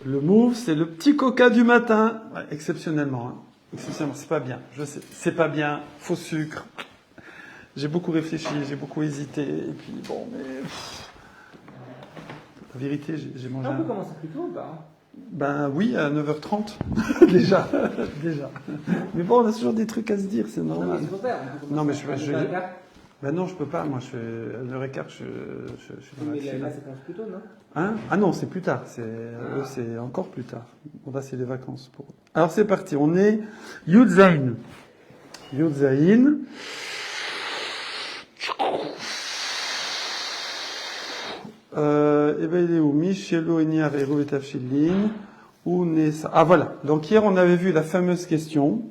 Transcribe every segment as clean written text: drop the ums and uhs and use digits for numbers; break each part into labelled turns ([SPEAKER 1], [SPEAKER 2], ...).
[SPEAKER 1] Le move, c'est le petit coca du matin. Ouais, exceptionnellement. Hein. Exceptionnellement, c'est pas bien. Je sais, c'est pas bien. Faux sucre. J'ai beaucoup réfléchi, j'ai beaucoup hésité. Et puis, bon, mais... La vérité, j'ai mangé
[SPEAKER 2] On peut commencer plus tôt ou pas?
[SPEAKER 1] Ben oui, à 9h30. déjà. Déjà. Mais bon, on a toujours des trucs à se dire, c'est normal. Non, mais je Ben non, je peux pas. Moi, je fais à 9h15, je suis dans la
[SPEAKER 2] Mais
[SPEAKER 1] file.
[SPEAKER 2] là, ça commence plus tôt, non?
[SPEAKER 1] Hein? Ah non, c'est plus tard. C'est encore plus tard. Bon, là, c'est les vacances pour eux. Alors, c'est parti. On est Yud Zayin. Yud Zayin. Eh ben, il est où? Michelo Eniar et Rouvet Afshilin. Où naît ça? Ah, voilà. Donc, hier, on avait vu la fameuse question,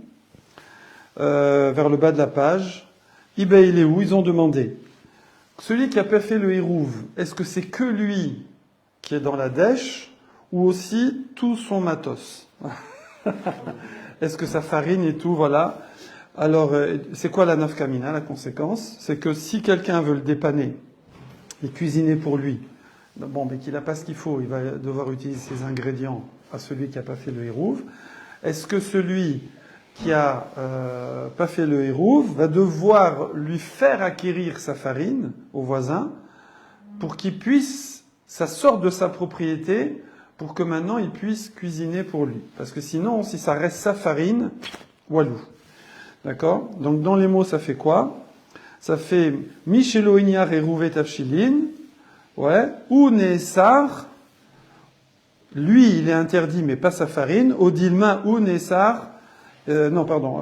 [SPEAKER 1] vers le bas de la page. Eh ben, il est où? Ils ont demandé. Celui qui a pas fait le Hérouv, est-ce que c'est que lui qui est dans la dèche ou aussi tout son matos? Est-ce que sa farine et tout, voilà. Alors, c'est quoi la nafkamina, la conséquence? C'est que si quelqu'un veut le dépanner et cuisiner pour lui, bon, mais qu'il n'a pas ce qu'il faut, il va devoir utiliser ses ingrédients à celui qui n'a pas fait le Hérouv. Est-ce que celui qui a pas fait le Hérouv va devoir lui faire acquérir sa farine au voisin pour qu'il puisse, ça sorte de sa propriété, pour que maintenant il puisse cuisiner pour lui. Parce que sinon, si ça reste sa farine, walou. D'accord? Donc dans les mots, ça fait quoi? Ça fait Michelo Ignar et Rouvet Tafshilin, ouais, ou Nessar, lui il est interdit mais pas sa farine, Odilma ou Nessar, non pardon,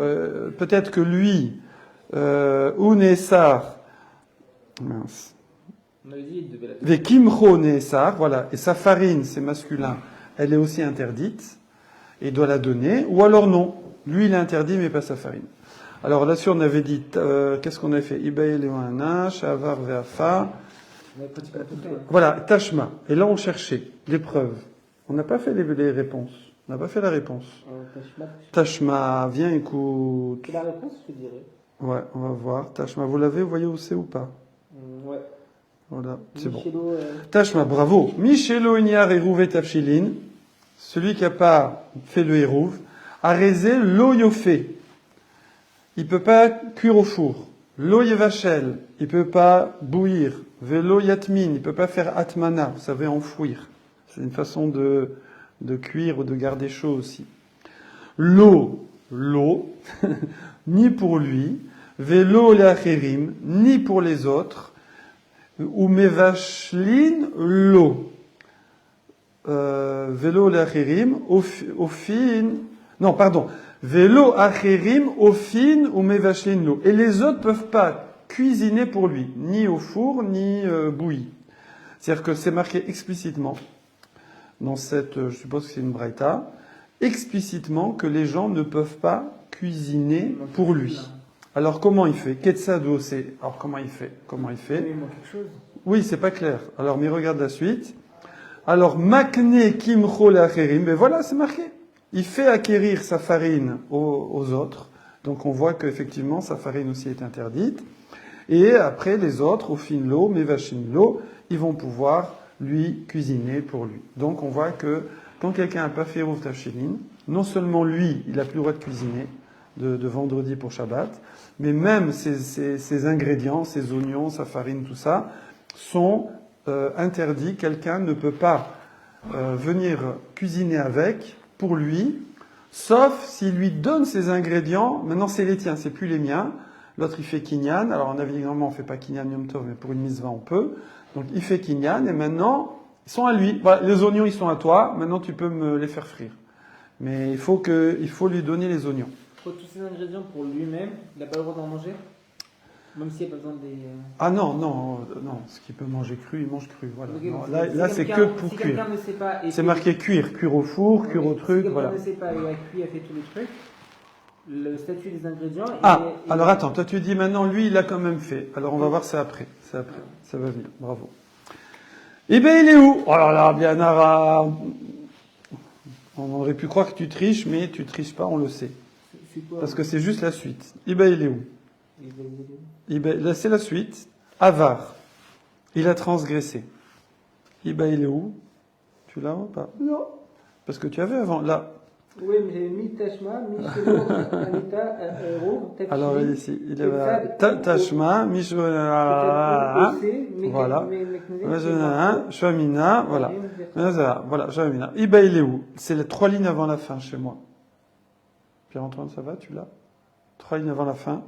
[SPEAKER 1] peut-être que lui, ou Nessar, mince. Vekimcho Nessar, voilà, et sa farine, c'est masculin, elle est aussi interdite, et doit la donner, ou alors non, lui il est interdit mais pas sa farine. Alors là-dessus on avait dit, qu'est-ce qu'on avait fait? Ibaï Lewana, Shavar Veafa, voilà, Tashma. Et là on cherchait les preuves. On n'a pas fait les réponses, on n'a pas fait la réponse. Tashma, viens écoute.
[SPEAKER 2] C'est la réponse, je te dirais.
[SPEAKER 1] Ouais, on va voir. Tashma, vous l'avez, vous voyez où c'est ou pas?
[SPEAKER 2] Ouais.
[SPEAKER 1] Voilà, c'est bon.
[SPEAKER 2] Michelo,
[SPEAKER 1] Tashma, bravo. Michelo Ignar et Rouvet Tafshilin, celui qui n'a pas fait le Hérouv, a raisé l'oyofé. Il peut pas cuire au four. L'oyevachel, il peut pas bouillir. Velo yatmin, il peut pas faire atmana, vous savez, enfouir. C'est une façon de cuire ou de garder chaud aussi. L'eau, ni pour lui. Velo leacherim, ni pour les autres. Ou mevachlin, l'eau. Velo leacherim, ofin, non, pardon. Velo acherim, ofin ou mevachlin, l'eau. Et les autres peuvent pas cuisiner pour lui, ni au four, ni bouilli. C'est-à-dire que c'est marqué explicitement dans cette, je suppose que c'est une braïta, explicitement que les gens ne peuvent pas cuisiner pour lui. Alors comment il fait? Ketsado, c'est... Alors comment il fait?
[SPEAKER 2] Il manque quelque chose.
[SPEAKER 1] Oui, c'est pas clair. Alors, mais regarde la suite. Alors, makne kimcho l'acherim, ben voilà, c'est marqué. Il fait acquérir sa farine aux autres. Donc on voit qu'effectivement, sa farine aussi est interdite. Et après, les autres, au fin l'eau, mevachin l'eau, ils vont pouvoir lui cuisiner pour lui. Donc on voit que quand quelqu'un n'a pas fait Rouv Tafshilin, non seulement lui, il n'a plus le droit de cuisiner de vendredi pour Shabbat, mais même ses ingrédients, ses oignons, sa farine, tout ça, sont interdits. Quelqu'un ne peut pas venir cuisiner avec pour lui, sauf s'il lui donne ses ingrédients. Maintenant, c'est les tiens, c'est plus les miens. L'autre, il fait kinyan. Alors, en avis, normalement, on fait pas kinyan yom tov, mais pour une misva, on peut. Donc, il fait kinyan, et maintenant, ils sont à lui. Voilà, les oignons, ils sont à toi. Maintenant, tu peux me les faire frire. Mais il faut lui donner les oignons.
[SPEAKER 2] Faut tous ces ingrédients pour lui-même. Il n'a pas le droit d'en manger? Même s'il n'y a pas besoin des...
[SPEAKER 1] Ah non. Ce qu'il peut manger cru, il mange cru. Voilà.
[SPEAKER 2] Okay,
[SPEAKER 1] non,
[SPEAKER 2] si
[SPEAKER 1] là c'est que pour cuire.
[SPEAKER 2] Quelqu'un ne sait pas...
[SPEAKER 1] C'est marqué cuire au four, cuire au truc, voilà.
[SPEAKER 2] Si quelqu'un ne sait pas, il a cuit, il a fait tous les trucs, le statut des ingrédients...
[SPEAKER 1] Alors attends, toi tu dis maintenant, lui, il l'a quand même fait. Alors on va voir ça après. Ça va venir. Bravo. Eh ben, il est où? Oh là là, bien Nara. On aurait pu croire que tu triches, mais tu triches pas, on le sait.
[SPEAKER 2] C'est quoi?
[SPEAKER 1] Parce que c'est juste la suite. Eh ben, il est où? Là, c'est la suite. Avar. Il a transgressé. Eh ben, il est où? Tu l'as ou pas?
[SPEAKER 2] Non.
[SPEAKER 1] Parce que tu avais avant, là.
[SPEAKER 2] Oui, mais j'ai mis Tashma, Mishelo, Anita, Ro, Tafshilin.
[SPEAKER 1] Alors ici, il est
[SPEAKER 2] Ketsad,
[SPEAKER 1] Tashma, Mishra, voilà. Shwamina, voilà. Voilà, Shwamina. Iba il est où? C'est les 3 lignes avant la fin chez moi. Pierre-Antoine, ça va, tu l'as? 3 lignes avant la fin.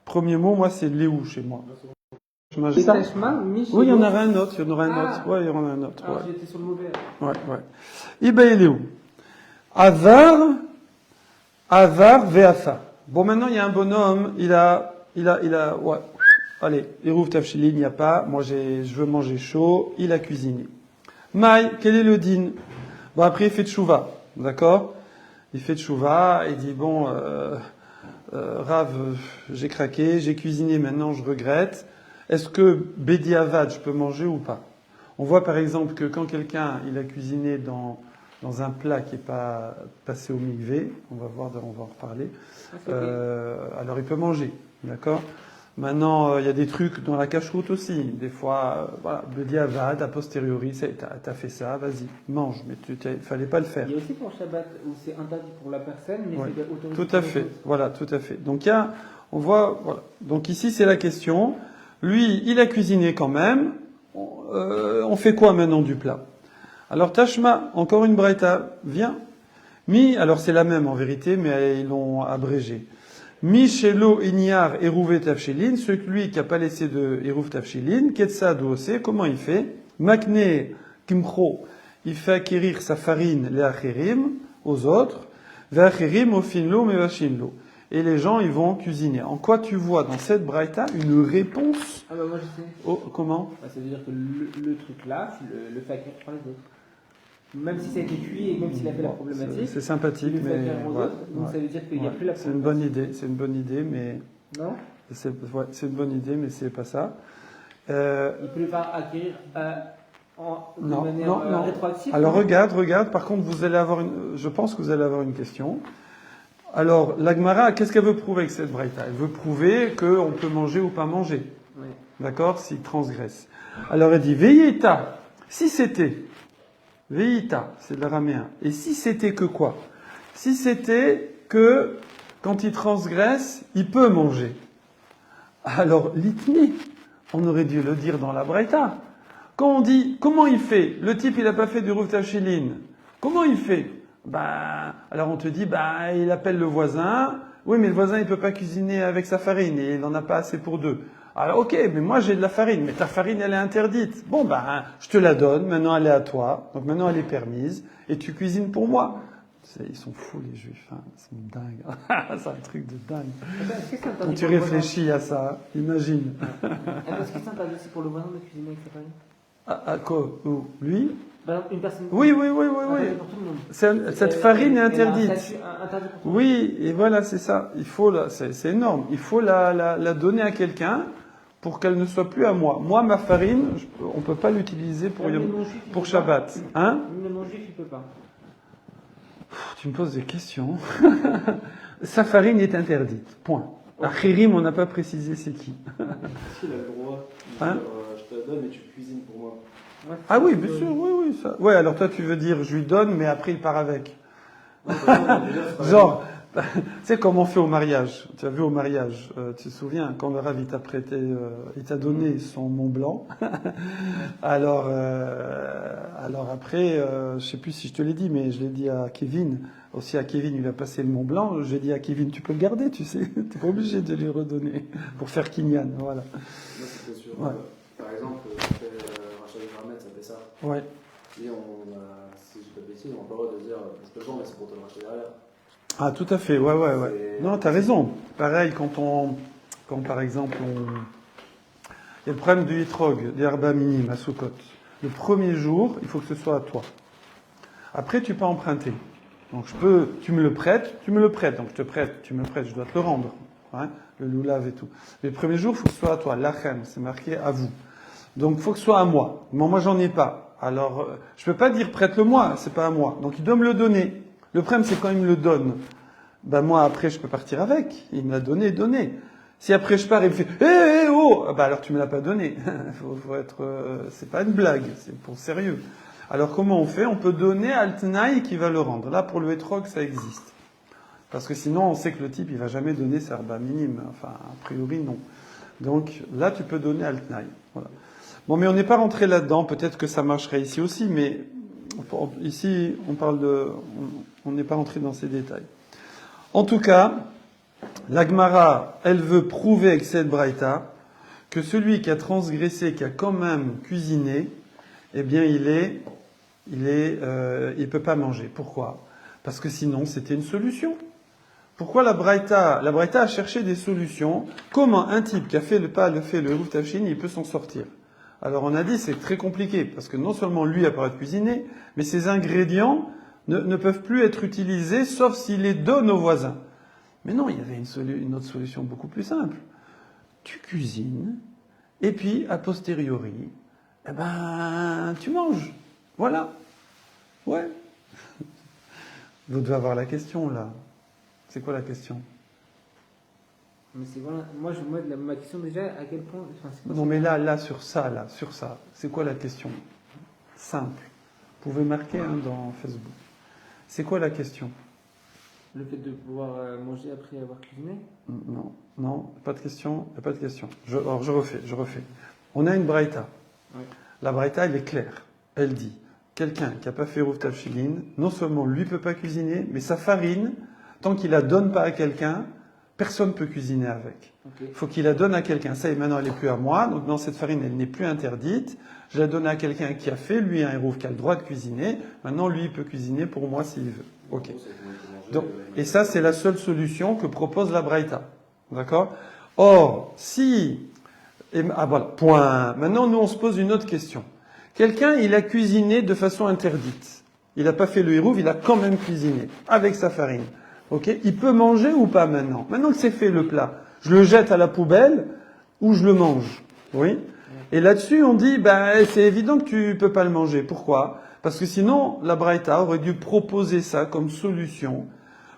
[SPEAKER 1] Premier mot, moi, c'est Léou chez moi.
[SPEAKER 2] Tashma, Mishelo.
[SPEAKER 1] Oui, il y en aura un autre, il y en aura un autre. Ouais, il y en aura un autre.
[SPEAKER 2] Alors, j'étais sur le mauvais.
[SPEAKER 1] Ouais. Iba il est où? Azar, Veasa. Bon, maintenant, il y a un bonhomme, il a, ouais. Allez, Eruv Tafshilin, il n'y a pas. Moi, je veux manger chaud. Il a cuisiné. Maï, quel est le din? Bon, après, il fait tchouva. D'accord? Il fait tchouva, il dit, bon, Rav, j'ai craqué, j'ai cuisiné, maintenant, je regrette. Est-ce que Bedi Avad, je peux manger ou pas? On voit, par exemple, que quand quelqu'un, il a cuisiné dans un plat qui n'est pas passé au mikvé, on va en reparler, alors il peut manger, d'accord? Maintenant, il y a des trucs dans la cache-route aussi, des fois, voilà, le diavad, a posteriori, t'as fait ça, vas-y, mange, mais il fallait pas le faire.
[SPEAKER 2] Il y a aussi pour Shabbat où c'est interdit pour la personne, mais
[SPEAKER 1] Ouais.
[SPEAKER 2] c'est autorisé.
[SPEAKER 1] Tout à fait, voilà, tout à fait. Donc on voit, voilà. Donc ici c'est la question, lui, il a cuisiné quand même, on fait quoi maintenant du plat? Alors Tashma, encore une braïta, viens. Alors c'est la même en vérité, mais ils l'ont abrégé. Mi shelo inyar eruve tafshilin, celui qui n'a pas laissé de eruv tafshilin, ketsad ose, comment il fait? Makne kimcho, il fait acquérir sa farine les acherim aux autres, ve'acherim ofinlo mevashinlo. Et les gens, ils vont cuisiner. En quoi tu vois dans cette braïta une réponse?
[SPEAKER 2] Ah bah moi je sais.
[SPEAKER 1] Oh, comment?
[SPEAKER 2] Bah, ça veut dire que le truc là, le fakir prend les autres. Même si ça a été cuit et même s'il a fait la problématique.
[SPEAKER 1] C'est sympathique,
[SPEAKER 2] le
[SPEAKER 1] mais
[SPEAKER 2] fakir aux
[SPEAKER 1] ouais,
[SPEAKER 2] autres, donc ça veut dire qu'il n'y a plus la
[SPEAKER 1] c'est une bonne idée. C'est une bonne idée, mais
[SPEAKER 2] Non.
[SPEAKER 1] c'est une bonne idée, mais c'est pas ça.
[SPEAKER 2] Il peut le faire acquérir de manière rétroactive.
[SPEAKER 1] Alors regarde. Par contre, je pense que vous allez avoir une question. Alors, l'Agmara, qu'est-ce qu'elle veut prouver avec cette braïta? Elle veut prouver qu'on peut manger ou pas manger.
[SPEAKER 2] Oui.
[SPEAKER 1] D'accord? S'il transgresse. Alors, elle dit, Veïta, si c'était, Veïta, c'est de l'araméen. Et si c'était que quoi? Si c'était que, quand il transgresse, il peut manger. Alors, l'itni, on aurait dû le dire dans la braïta. Quand on dit, comment il fait? Le type, il n'a pas fait du Ruv Tafshilin. Comment il fait? Alors on te dit, il appelle le voisin. Oui, mais le voisin, il peut pas cuisiner avec sa farine et il n'en a pas assez pour deux. Alors, ok, mais moi j'ai de la farine, mais ta farine, elle est interdite. Bon, je te la donne, maintenant elle est à toi, donc maintenant elle est permise, et tu cuisines pour moi. Ils sont fous, les juifs, hein. Ils sont dingues. C'est un truc de dingue. Quand tu réfléchis à ça, imagine.
[SPEAKER 2] Est-ce que c'est interdit aussi pour le voisin de cuisiner avec sa farine?
[SPEAKER 1] À quoi? Lui?
[SPEAKER 2] Une personne.
[SPEAKER 1] Oui.
[SPEAKER 2] Pour tout le monde.
[SPEAKER 1] Cette farine est interdite.
[SPEAKER 2] Interdit pour tout le monde.
[SPEAKER 1] Oui, et voilà, c'est ça. Il faut c'est énorme. Il faut la donner à quelqu'un pour qu'elle ne soit plus à moi. Moi, ma farine, on peut pas l'utiliser pour Shabbat. Hein?
[SPEAKER 2] Le non-juif, il peut pas.
[SPEAKER 1] Tu me poses des questions. Sa farine est interdite. Point. Achirim, on n'a pas précisé c'est qui.
[SPEAKER 3] Il a le droit de dire, je te la donne et tu cuisines pour moi.
[SPEAKER 2] Ouais,
[SPEAKER 1] Ah oui, bien sûr, oui, ça. Ouais, alors toi tu veux dire je lui donne, mais après il part avec. Genre, tu sais comment on fait au mariage? Tu as vu au mariage, tu te souviens, quand le Rav il t'a prêté, il t'a donné son Mont Blanc. alors après, je sais plus si je te l'ai dit, mais je l'ai dit à Kevin. Aussi à Kevin, il a passé le Mont Blanc. J'ai dit à Kevin, tu peux le garder, tu sais. T'es pas obligé de lui redonner pour faire Kinyan, voilà.
[SPEAKER 3] Moi, c'était sûr.
[SPEAKER 1] Ouais.
[SPEAKER 3] Par exemple, Rachel Vermet, ça fait ça.
[SPEAKER 1] Ouais.
[SPEAKER 3] Et si je pas de bêtises, on n'a pas le droit de dire, je te vends, mais c'est pour te le racheter derrière.
[SPEAKER 1] Ah, tout à fait, ouais. Non, t'as raison. Pareil, quand par exemple, il y a le problème du hitrog, des herba minime à Sukkot. Le premier jour, il faut que ce soit à toi. Après, tu peux emprunter. Donc, tu me le prêtes. Donc, je te prête, tu me le prêtes, je dois te le rendre. Hein, le loulav et tout. Mais le premier jour, il faut que ce soit à toi. Lachem, c'est marqué à vous. Donc, il faut que ce soit à moi. Moi, j'en ai pas. Alors, je peux pas dire prête-le-moi, c'est pas à moi. Donc, il doit me le donner. Le problème, c'est quand il me le donne. Moi, après, je peux partir avec. Il me l'a donné. Si après je pars, il me fait, oh! Alors tu me l'as pas donné. faut être, c'est pas une blague, c'est pour sérieux. Alors comment on fait? On peut donner Altnaï qui va le rendre. Là, pour le Etrog, ça existe. Parce que sinon, on sait que le type, il va jamais donner Serba minime. Enfin, a priori, non. Donc là, tu peux donner Altnaï. Voilà. Bon, mais on n'est pas rentré là-dedans. Peut-être que ça marcherait ici aussi, mais ici, on n'est pas rentré dans ces détails. En tout cas, la Gemara, elle veut prouver avec cette braïta que celui qui a transgressé, qui a quand même cuisiné, eh bien, il peut pas manger. Pourquoi? Parce que sinon, c'était une solution. Pourquoi la braïta a cherché des solutions. Comment un type qui a fait le Eruv Tafshin, il peut s'en sortir? Alors, on a dit, c'est très compliqué, parce que non seulement lui a pas cuisiné, mais ses ingrédients ne peuvent plus être utilisés, sauf s'il les donne aux voisins. Mais non, il y avait une autre solution beaucoup plus simple. Tu cuisines, et puis, a posteriori, eh ben, tu manges. Voilà. Ouais. Vous devez avoir la question, là. C'est quoi la question?
[SPEAKER 2] Mais c'est voilà, ma question déjà, à quel point. Enfin, c'est quoi
[SPEAKER 1] Non, mais là, sur ça, c'est quoi la question? Simple. Vous pouvez marquer dans Facebook. C'est quoi la question?
[SPEAKER 2] Le fait de pouvoir manger après avoir cuisiné?
[SPEAKER 1] Non, pas de question, pas de question. Alors, je refais. On a une braïta.
[SPEAKER 2] Ouais.
[SPEAKER 1] La braïta, elle est claire. Elle dit, quelqu'un qui n'a pas fait Eruv Tafshilin, non seulement lui peut pas cuisiner, mais sa farine, tant qu'il la donne pas à quelqu'un, personne peut cuisiner avec. Il faut qu'il la donne à quelqu'un. Ça, et maintenant, elle n'est plus à moi. Donc, non, cette farine, elle n'est plus interdite. Je la donne à quelqu'un qui a fait, lui, un Eruv, qui a le droit de cuisiner. Maintenant, lui, il peut cuisiner pour moi s'il veut. Ok. Donc, et ça, c'est la seule solution que propose la braïta. D'accord? Or, voilà, point. Maintenant, nous, on se pose une autre question. Quelqu'un, il a cuisiné de façon interdite. Il n'a pas fait le Eruv, il a quand même cuisiné avec sa farine. Ok? Il peut manger ou pas maintenant? Maintenant que c'est fait le plat, je le jette à la poubelle ou je le mange? Oui? Et là-dessus, on dit, c'est évident que tu peux pas le manger. Pourquoi? Parce que sinon, la braïta aurait dû proposer ça comme solution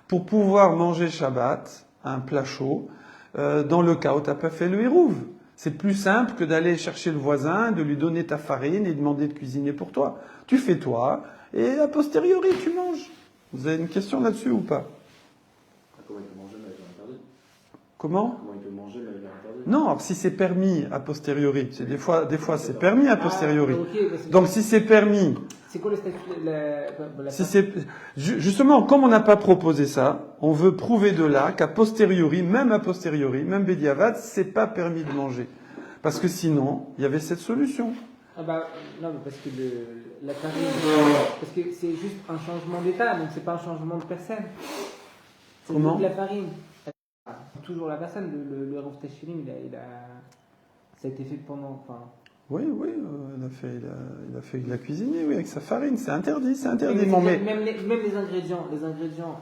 [SPEAKER 1] pour pouvoir manger Shabbat, un plat chaud, dans le cas où tu n'as pas fait le Eruv. C'est plus simple que d'aller chercher le voisin, de lui donner ta farine et demander de cuisiner pour toi. Tu fais toi, et a posteriori, tu manges. Vous avez une question là-dessus ou pas?
[SPEAKER 3] Comment il peut manger, mais il est interdit?
[SPEAKER 1] Comment?
[SPEAKER 3] Comment il peut manger, mais il est interdit?
[SPEAKER 1] Non, si c'est permis a posteriori. C'est des fois c'est permis a posteriori.
[SPEAKER 2] Okay,
[SPEAKER 1] Donc si c'est permis...
[SPEAKER 2] C'est quoi le statut
[SPEAKER 1] Justement, comme on n'a pas proposé ça, on veut prouver de là qu'à posteriori, même Bediavad, c'est pas permis de manger. Parce que sinon, il y avait cette solution.
[SPEAKER 2] Non, mais parce que la farine, parce que c'est juste un changement d'état, donc c'est pas un changement de personne. C'est
[SPEAKER 1] Comment?
[SPEAKER 2] la farine. Toujours la personne, le Eruv Tafshin, ça a été fait pendant. Enfin,
[SPEAKER 1] oui, il a cuisiné, oui, avec sa farine, c'est interdit.
[SPEAKER 2] Même les ingrédients,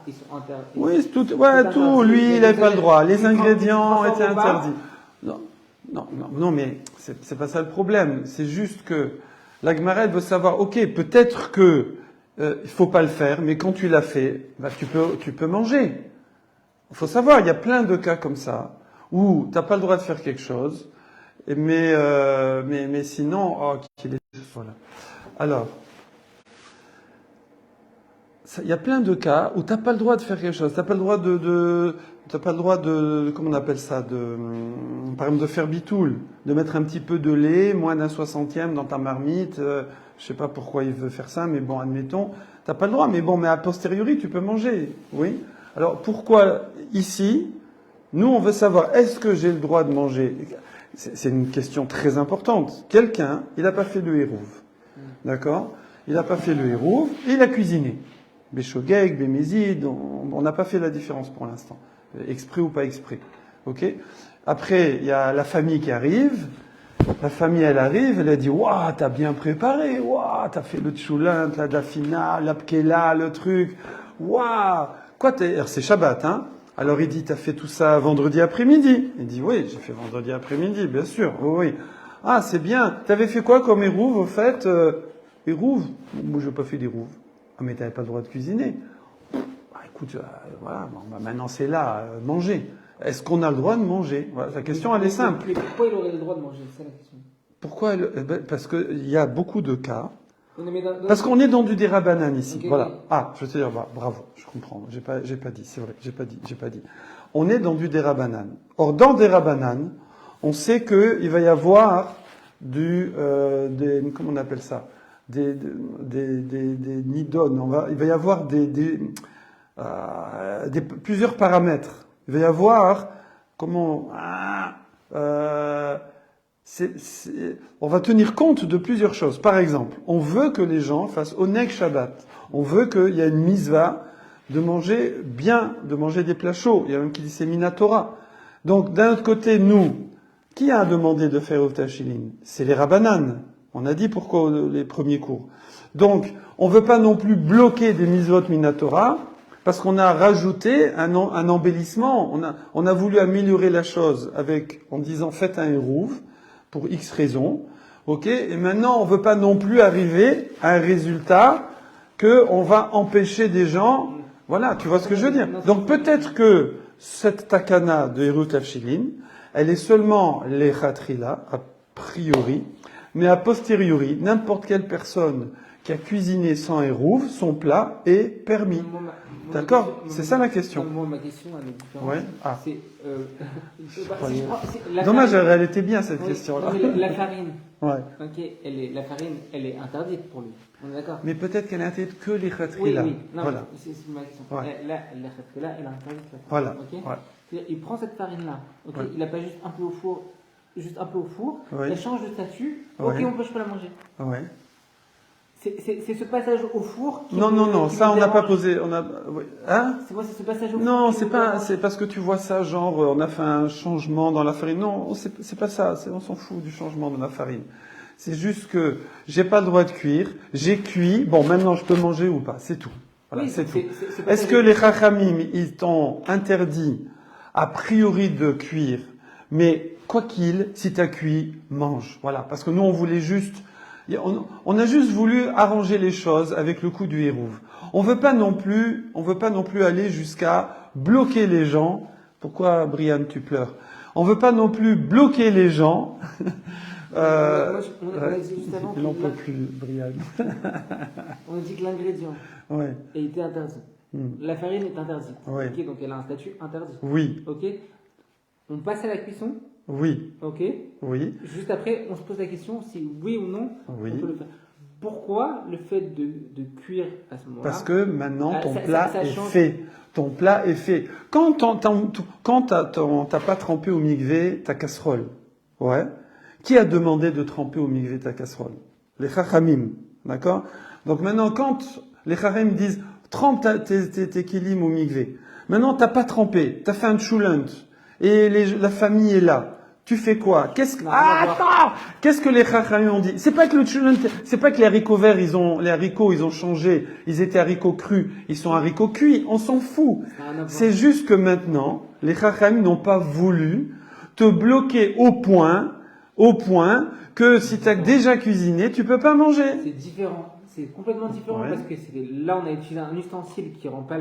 [SPEAKER 2] ils sont interdits.
[SPEAKER 1] Oui, tout, lui, il n'avait pas le droit. Les ingrédients étaient interdits. Non, mais c'est pas ça le problème. C'est juste que la Gemara, elle veut savoir, ok, peut-être que il faut pas le faire, mais quand tu l'as fait, tu peux manger. Il faut savoir, il y a plein de cas comme ça où t'as pas le droit de faire quelque chose. Mais sinon, voilà. Alors, il y a plein de cas où t'as pas le droit de faire quelque chose. T'as pas le droit de, comment on appelle ça, par exemple, de faire bitoul, de mettre un petit peu de lait, moins d'un 60e dans ta marmite. Je sais pas pourquoi il veut faire ça, mais bon, admettons, t'as pas le droit. Mais a posteriori, tu peux manger. Oui. Alors, pourquoi ici, nous, on veut savoir, est-ce que j'ai le droit de manger? C'est une question très importante. Quelqu'un, il n'a pas fait le Eruv. D'accord? Il n'a pas fait le Eruv et il a cuisiné. Béchogeg, Bémézid, on n'a pas fait la différence pour l'instant. Exprès ou pas exprès. Ok? Après, il y a la famille qui arrive. La famille, elle arrive, elle a dit, waouh, t'as bien préparé, waouh, t'as fait le tchoulint, la dafina, la pkela, le truc. Waouh! Quoi, c'est Shabbat, hein? Alors il dit, t'as fait tout ça vendredi après-midi? Il dit, oui, j'ai fait vendredi après-midi, bien sûr, oui. Ah, c'est bien. T'avais fait quoi comme Eruv, au fait? Eruv? Moi, j'ai pas fait d'Eruv. Ah, mais t'avais pas le droit de cuisiner. Écoute, voilà, maintenant c'est là, manger. Est-ce qu'on a le droit de manger? Voilà, la question, elle est simple.
[SPEAKER 2] Mais pourquoi il aurait le droit de manger? C'est ça la question.
[SPEAKER 1] Pourquoi? Parce qu'il y a beaucoup de cas Parce qu'on est dans du dérabanan ici.
[SPEAKER 2] Ok,
[SPEAKER 1] Voilà.
[SPEAKER 2] ok.
[SPEAKER 1] Ah, je veux te dire, bah, bravo, je comprends. J'ai pas dit, c'est vrai, j'ai pas dit. On est dans du dérabanan. Or, dans dérabanan, on sait qu'il va y avoir comment on appelle ça? Des nidon. Il va y avoir plusieurs paramètres. Il va y avoir, on va tenir compte de plusieurs choses. Par exemple, on veut que les gens fassent Oneg Shabbat. On veut qu'il y ait une misva de manger bien, de manger des plats chauds. Il y a même qui dit c'est Minatora. Donc, d'un autre côté, nous, qui a demandé de faire Oftachilin? C'est les Rabbanan. On a dit pourquoi les premiers cours. Donc, on ne veut pas non plus bloquer des mitzvot Minatora, parce qu'on a rajouté un embellissement. On a voulu améliorer la chose en disant faites un hérouv, pour X raisons. Ok? Et maintenant, on ne veut pas non plus arriver à un résultat qu'on va empêcher des gens. Voilà, tu vois ce que je veux dire? Donc peut-être que cette takana de Hirut Avshilin, elle est seulement les khatrila, a priori, mais a posteriori, n'importe quelle personne qui a cuisiné sans hérouv, son plat est permis. D'accord? C'est ça la question.
[SPEAKER 2] Moi, ma question, elle est différente.
[SPEAKER 1] Ouais. Ah.
[SPEAKER 2] C'est,
[SPEAKER 1] Dommage, elle était bien cette question-là.
[SPEAKER 2] La farine.
[SPEAKER 1] Ouais.
[SPEAKER 2] Ok, la farine, elle est interdite pour lui. On est d'accord?
[SPEAKER 1] Mais peut-être qu'elle est interdite que les
[SPEAKER 2] Oui,
[SPEAKER 1] khatrila.
[SPEAKER 2] oui. Non,
[SPEAKER 1] Voilà.
[SPEAKER 2] c'est ma question.
[SPEAKER 1] Ouais.
[SPEAKER 2] La khatrila, elle est interdite. La farine.
[SPEAKER 1] Voilà.
[SPEAKER 2] Ok.
[SPEAKER 1] Ouais.
[SPEAKER 2] C'est-à-dire, il prend cette farine-là. Ok.
[SPEAKER 1] Ouais.
[SPEAKER 2] Il n'a pas juste un peu au four.
[SPEAKER 1] Ouais.
[SPEAKER 2] Elle change de statut.
[SPEAKER 1] Ouais.
[SPEAKER 2] Ok, on peut pas la manger.
[SPEAKER 1] Ouais.
[SPEAKER 2] C'est ce passage au four qui
[SPEAKER 1] Non,
[SPEAKER 2] qui
[SPEAKER 1] ça
[SPEAKER 2] me
[SPEAKER 1] on n'a pas
[SPEAKER 2] dérange.
[SPEAKER 1] posé. Hein?
[SPEAKER 2] C'est quoi, c'est ce passage au four?
[SPEAKER 1] Non,
[SPEAKER 2] qui
[SPEAKER 1] c'est
[SPEAKER 2] me
[SPEAKER 1] pas.
[SPEAKER 2] dérange.
[SPEAKER 1] C'est parce que tu vois ça, genre on a fait un changement dans la farine. Non, c'est pas ça. On s'en fout du changement de la farine. C'est juste que j'ai pas le droit de cuire. J'ai cuit. Bon, maintenant je peux manger ou pas. C'est tout. Voilà,
[SPEAKER 2] Oui,
[SPEAKER 1] c'est tout.
[SPEAKER 2] pas
[SPEAKER 1] Est-ce
[SPEAKER 2] ça,
[SPEAKER 1] que les chachamim ils t'ont interdit a priori de cuire? Mais quoi qu'il, si t'as cuit, mange. Voilà, parce que nous on voulait juste. On a juste voulu arranger les choses avec le coup du hérouv. On veut pas non plus aller jusqu'à bloquer les gens. Pourquoi, Brian, tu pleures? On veut pas non plus bloquer les gens.
[SPEAKER 2] on a dit juste avant
[SPEAKER 1] Il n'en
[SPEAKER 2] que
[SPEAKER 1] peut plus, Brian.
[SPEAKER 2] on a dit que l'ingrédient
[SPEAKER 1] Ouais.
[SPEAKER 2] était interdit. La farine est interdite.
[SPEAKER 1] Ouais.
[SPEAKER 2] Ok, donc elle a un statut interdit.
[SPEAKER 1] Oui,
[SPEAKER 2] Ok. On passe à la cuisson.
[SPEAKER 1] oui,
[SPEAKER 2] Ok.
[SPEAKER 1] oui,
[SPEAKER 2] Juste après, on se pose la question si oui ou non
[SPEAKER 1] oui.
[SPEAKER 2] on peut le faire. Pourquoi le fait de cuire à ce moment-là?
[SPEAKER 1] Parce que maintenant ton
[SPEAKER 2] ça
[SPEAKER 1] plat est
[SPEAKER 2] change.
[SPEAKER 1] fait. Ton plat est fait. Quand t'as pas trempé au mikvé ta casserole, ouais. Qui a demandé de tremper au mikvé ta casserole? Les chachamim, d'accord? Donc maintenant, quand les chachamim disent trempe tes kilim au mikvé, maintenant t'as pas trempé, t'as fait un tchoulant et la famille est là. Tu fais quoi? Qu'est-ce que les chachamim ont dit? C'est pas que le tchoulant, c'est pas que les haricots verts, ils ont changé. Ils étaient haricots crus, ils sont haricots cuits. On s'en fout. C'est juste que maintenant, les chachamim n'ont pas voulu te bloquer au point que si tu as déjà cuisiné, tu peux pas manger.
[SPEAKER 2] C'est différent. C'est complètement différent
[SPEAKER 1] Ouais.
[SPEAKER 2] parce que là on a utilisé un ustensile qui rend pas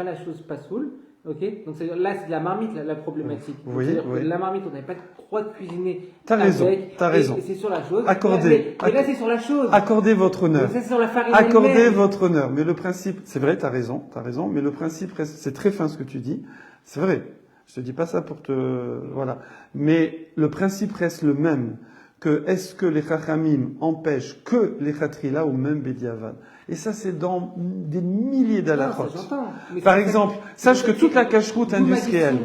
[SPEAKER 2] la chose pas saoule. Ok. Donc là c'est de la marmite la problématique. Donc,
[SPEAKER 1] Oui,
[SPEAKER 2] c'est-à-dire
[SPEAKER 1] oui.
[SPEAKER 2] que la marmite on n'avait pas le droit de cuisiner.
[SPEAKER 1] T'as raison, t'as raison.
[SPEAKER 2] Et c'est sur la chose.
[SPEAKER 1] Accordez.
[SPEAKER 2] Mais là c'est sur la chose.
[SPEAKER 1] Accordez votre honneur.
[SPEAKER 2] Donc ça, c'est sur la farine.
[SPEAKER 1] Accordez
[SPEAKER 2] elle-même.
[SPEAKER 1] votre honneur. Mais le principe, c'est vrai, t'as raison, mais le principe reste, c'est très fin ce que tu dis. C'est vrai. Je te dis pas ça pour voilà. Mais le principe reste le même. Est-ce que les chachamim empêchent que les khatrila ou même bediavad? Et ça, c'est dans des milliers
[SPEAKER 2] Non, ça,
[SPEAKER 1] d'alakhot.
[SPEAKER 2] j'entends. Mais
[SPEAKER 1] Par
[SPEAKER 2] c'est-
[SPEAKER 1] exemple, sache que toute la cacheroute
[SPEAKER 2] D'où ma
[SPEAKER 1] industrielle,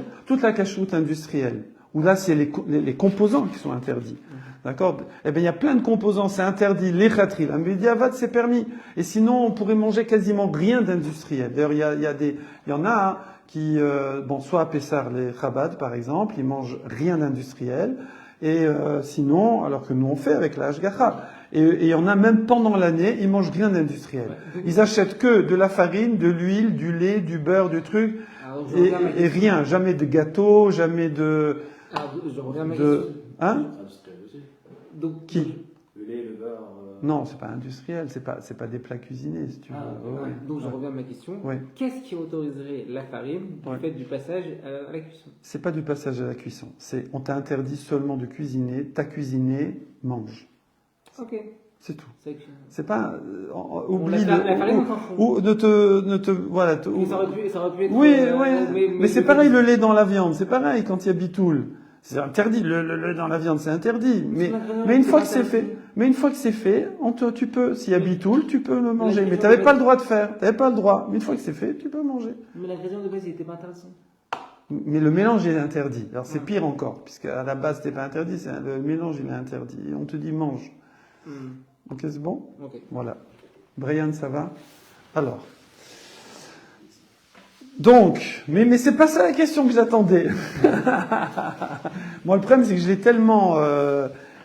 [SPEAKER 2] question.
[SPEAKER 1] où là, c'est les composants qui sont interdits. D'accord? Eh bien, il y a plein de composants, c'est interdit. Les khatrila, mais bediavad, c'est permis. Et sinon, on pourrait manger quasiment rien d'industriel. D'ailleurs, il y en a, hein, qui, soit à Pessar, les Chabad, par exemple, ils mangent rien d'industriel. Et sinon, alors que nous on fait avec la Hashgacha. Et il y en a même pendant l'année, ils mangent rien d'industriel. Ils achètent que de la farine, de l'huile, du lait, du beurre, du truc,
[SPEAKER 2] Alors, je reviens à ma
[SPEAKER 1] et
[SPEAKER 2] question.
[SPEAKER 1] rien, jamais de gâteau, jamais de...
[SPEAKER 2] Alors, je reviens à ma question.
[SPEAKER 1] Hein?
[SPEAKER 3] Industriel aussi.
[SPEAKER 2] Donc,
[SPEAKER 1] Qui?
[SPEAKER 3] Le lait, le beurre.
[SPEAKER 1] Non, c'est pas industriel, c'est pas des plats cuisinés, si tu veux. Ouais, ouais.
[SPEAKER 2] Donc je reviens à ma question.
[SPEAKER 1] Ouais.
[SPEAKER 2] Qu'est-ce qui autoriserait la farine du
[SPEAKER 1] Ouais.
[SPEAKER 2] fait du passage à la cuisson?
[SPEAKER 1] C'est pas du passage à la cuisson. On t'a interdit seulement de cuisiner, t'as cuisiné, mange.
[SPEAKER 2] Ok.
[SPEAKER 1] C'est tout.
[SPEAKER 2] C'est que-
[SPEAKER 1] C'est pas
[SPEAKER 2] la farine, on s'en fout.
[SPEAKER 1] ou ne te voilà.
[SPEAKER 2] Mais ça aurait pu être.
[SPEAKER 1] Oui,
[SPEAKER 2] mais
[SPEAKER 1] mais c'est pareil le lait dans la viande, c'est pareil quand il y a bitoul. C'est interdit, le lait dans la viande, c'est interdit. Mais une fois que c'est fait, tu peux, s'il y a bitoul, tu peux le manger. Mais t'avais pas le droit de faire, t'avais pas le droit. Mais une fois que c'est fait, tu peux manger.
[SPEAKER 2] Mais l'ingrédient de base, il était pas intéressant.
[SPEAKER 1] Mais le mélange est interdit. Alors c'est pire encore, puisque à la base c'était pas interdit, le mélange il est interdit. Et on te dit mange. Ok, c'est bon?
[SPEAKER 2] Ok.
[SPEAKER 1] Voilà. Brian, ça va? Alors. Donc, mais c'est pas ça la question que j'attendais. Moi, le problème, c'est que je l'ai tellement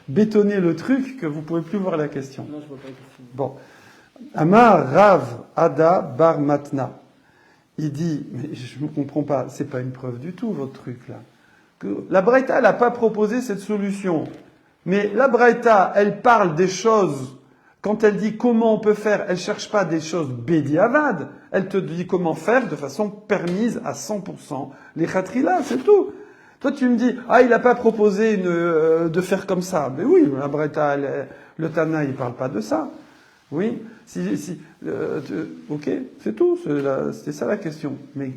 [SPEAKER 1] bétonné le truc que vous pouvez plus voir la question.
[SPEAKER 2] Non, je vois pas la question.
[SPEAKER 1] Bon. Amar Rav Ada Bar Matna. Il dit, mais je ne comprends pas, c'est pas une preuve du tout, votre truc, là. La Braïta, elle n'a pas proposé cette solution. Mais la Braïta, elle parle des choses, quand elle dit comment on peut faire, elle cherche pas des choses bédiavad. Elle te dit comment faire de façon permise à 100%. Les khatrila, c'est tout. Toi, tu me dis, il n'a pas proposé de faire comme ça. Mais oui, la Braïta, le Tana, il parle pas de ça. Oui, ok, c'est tout, c'était ça la question. Mais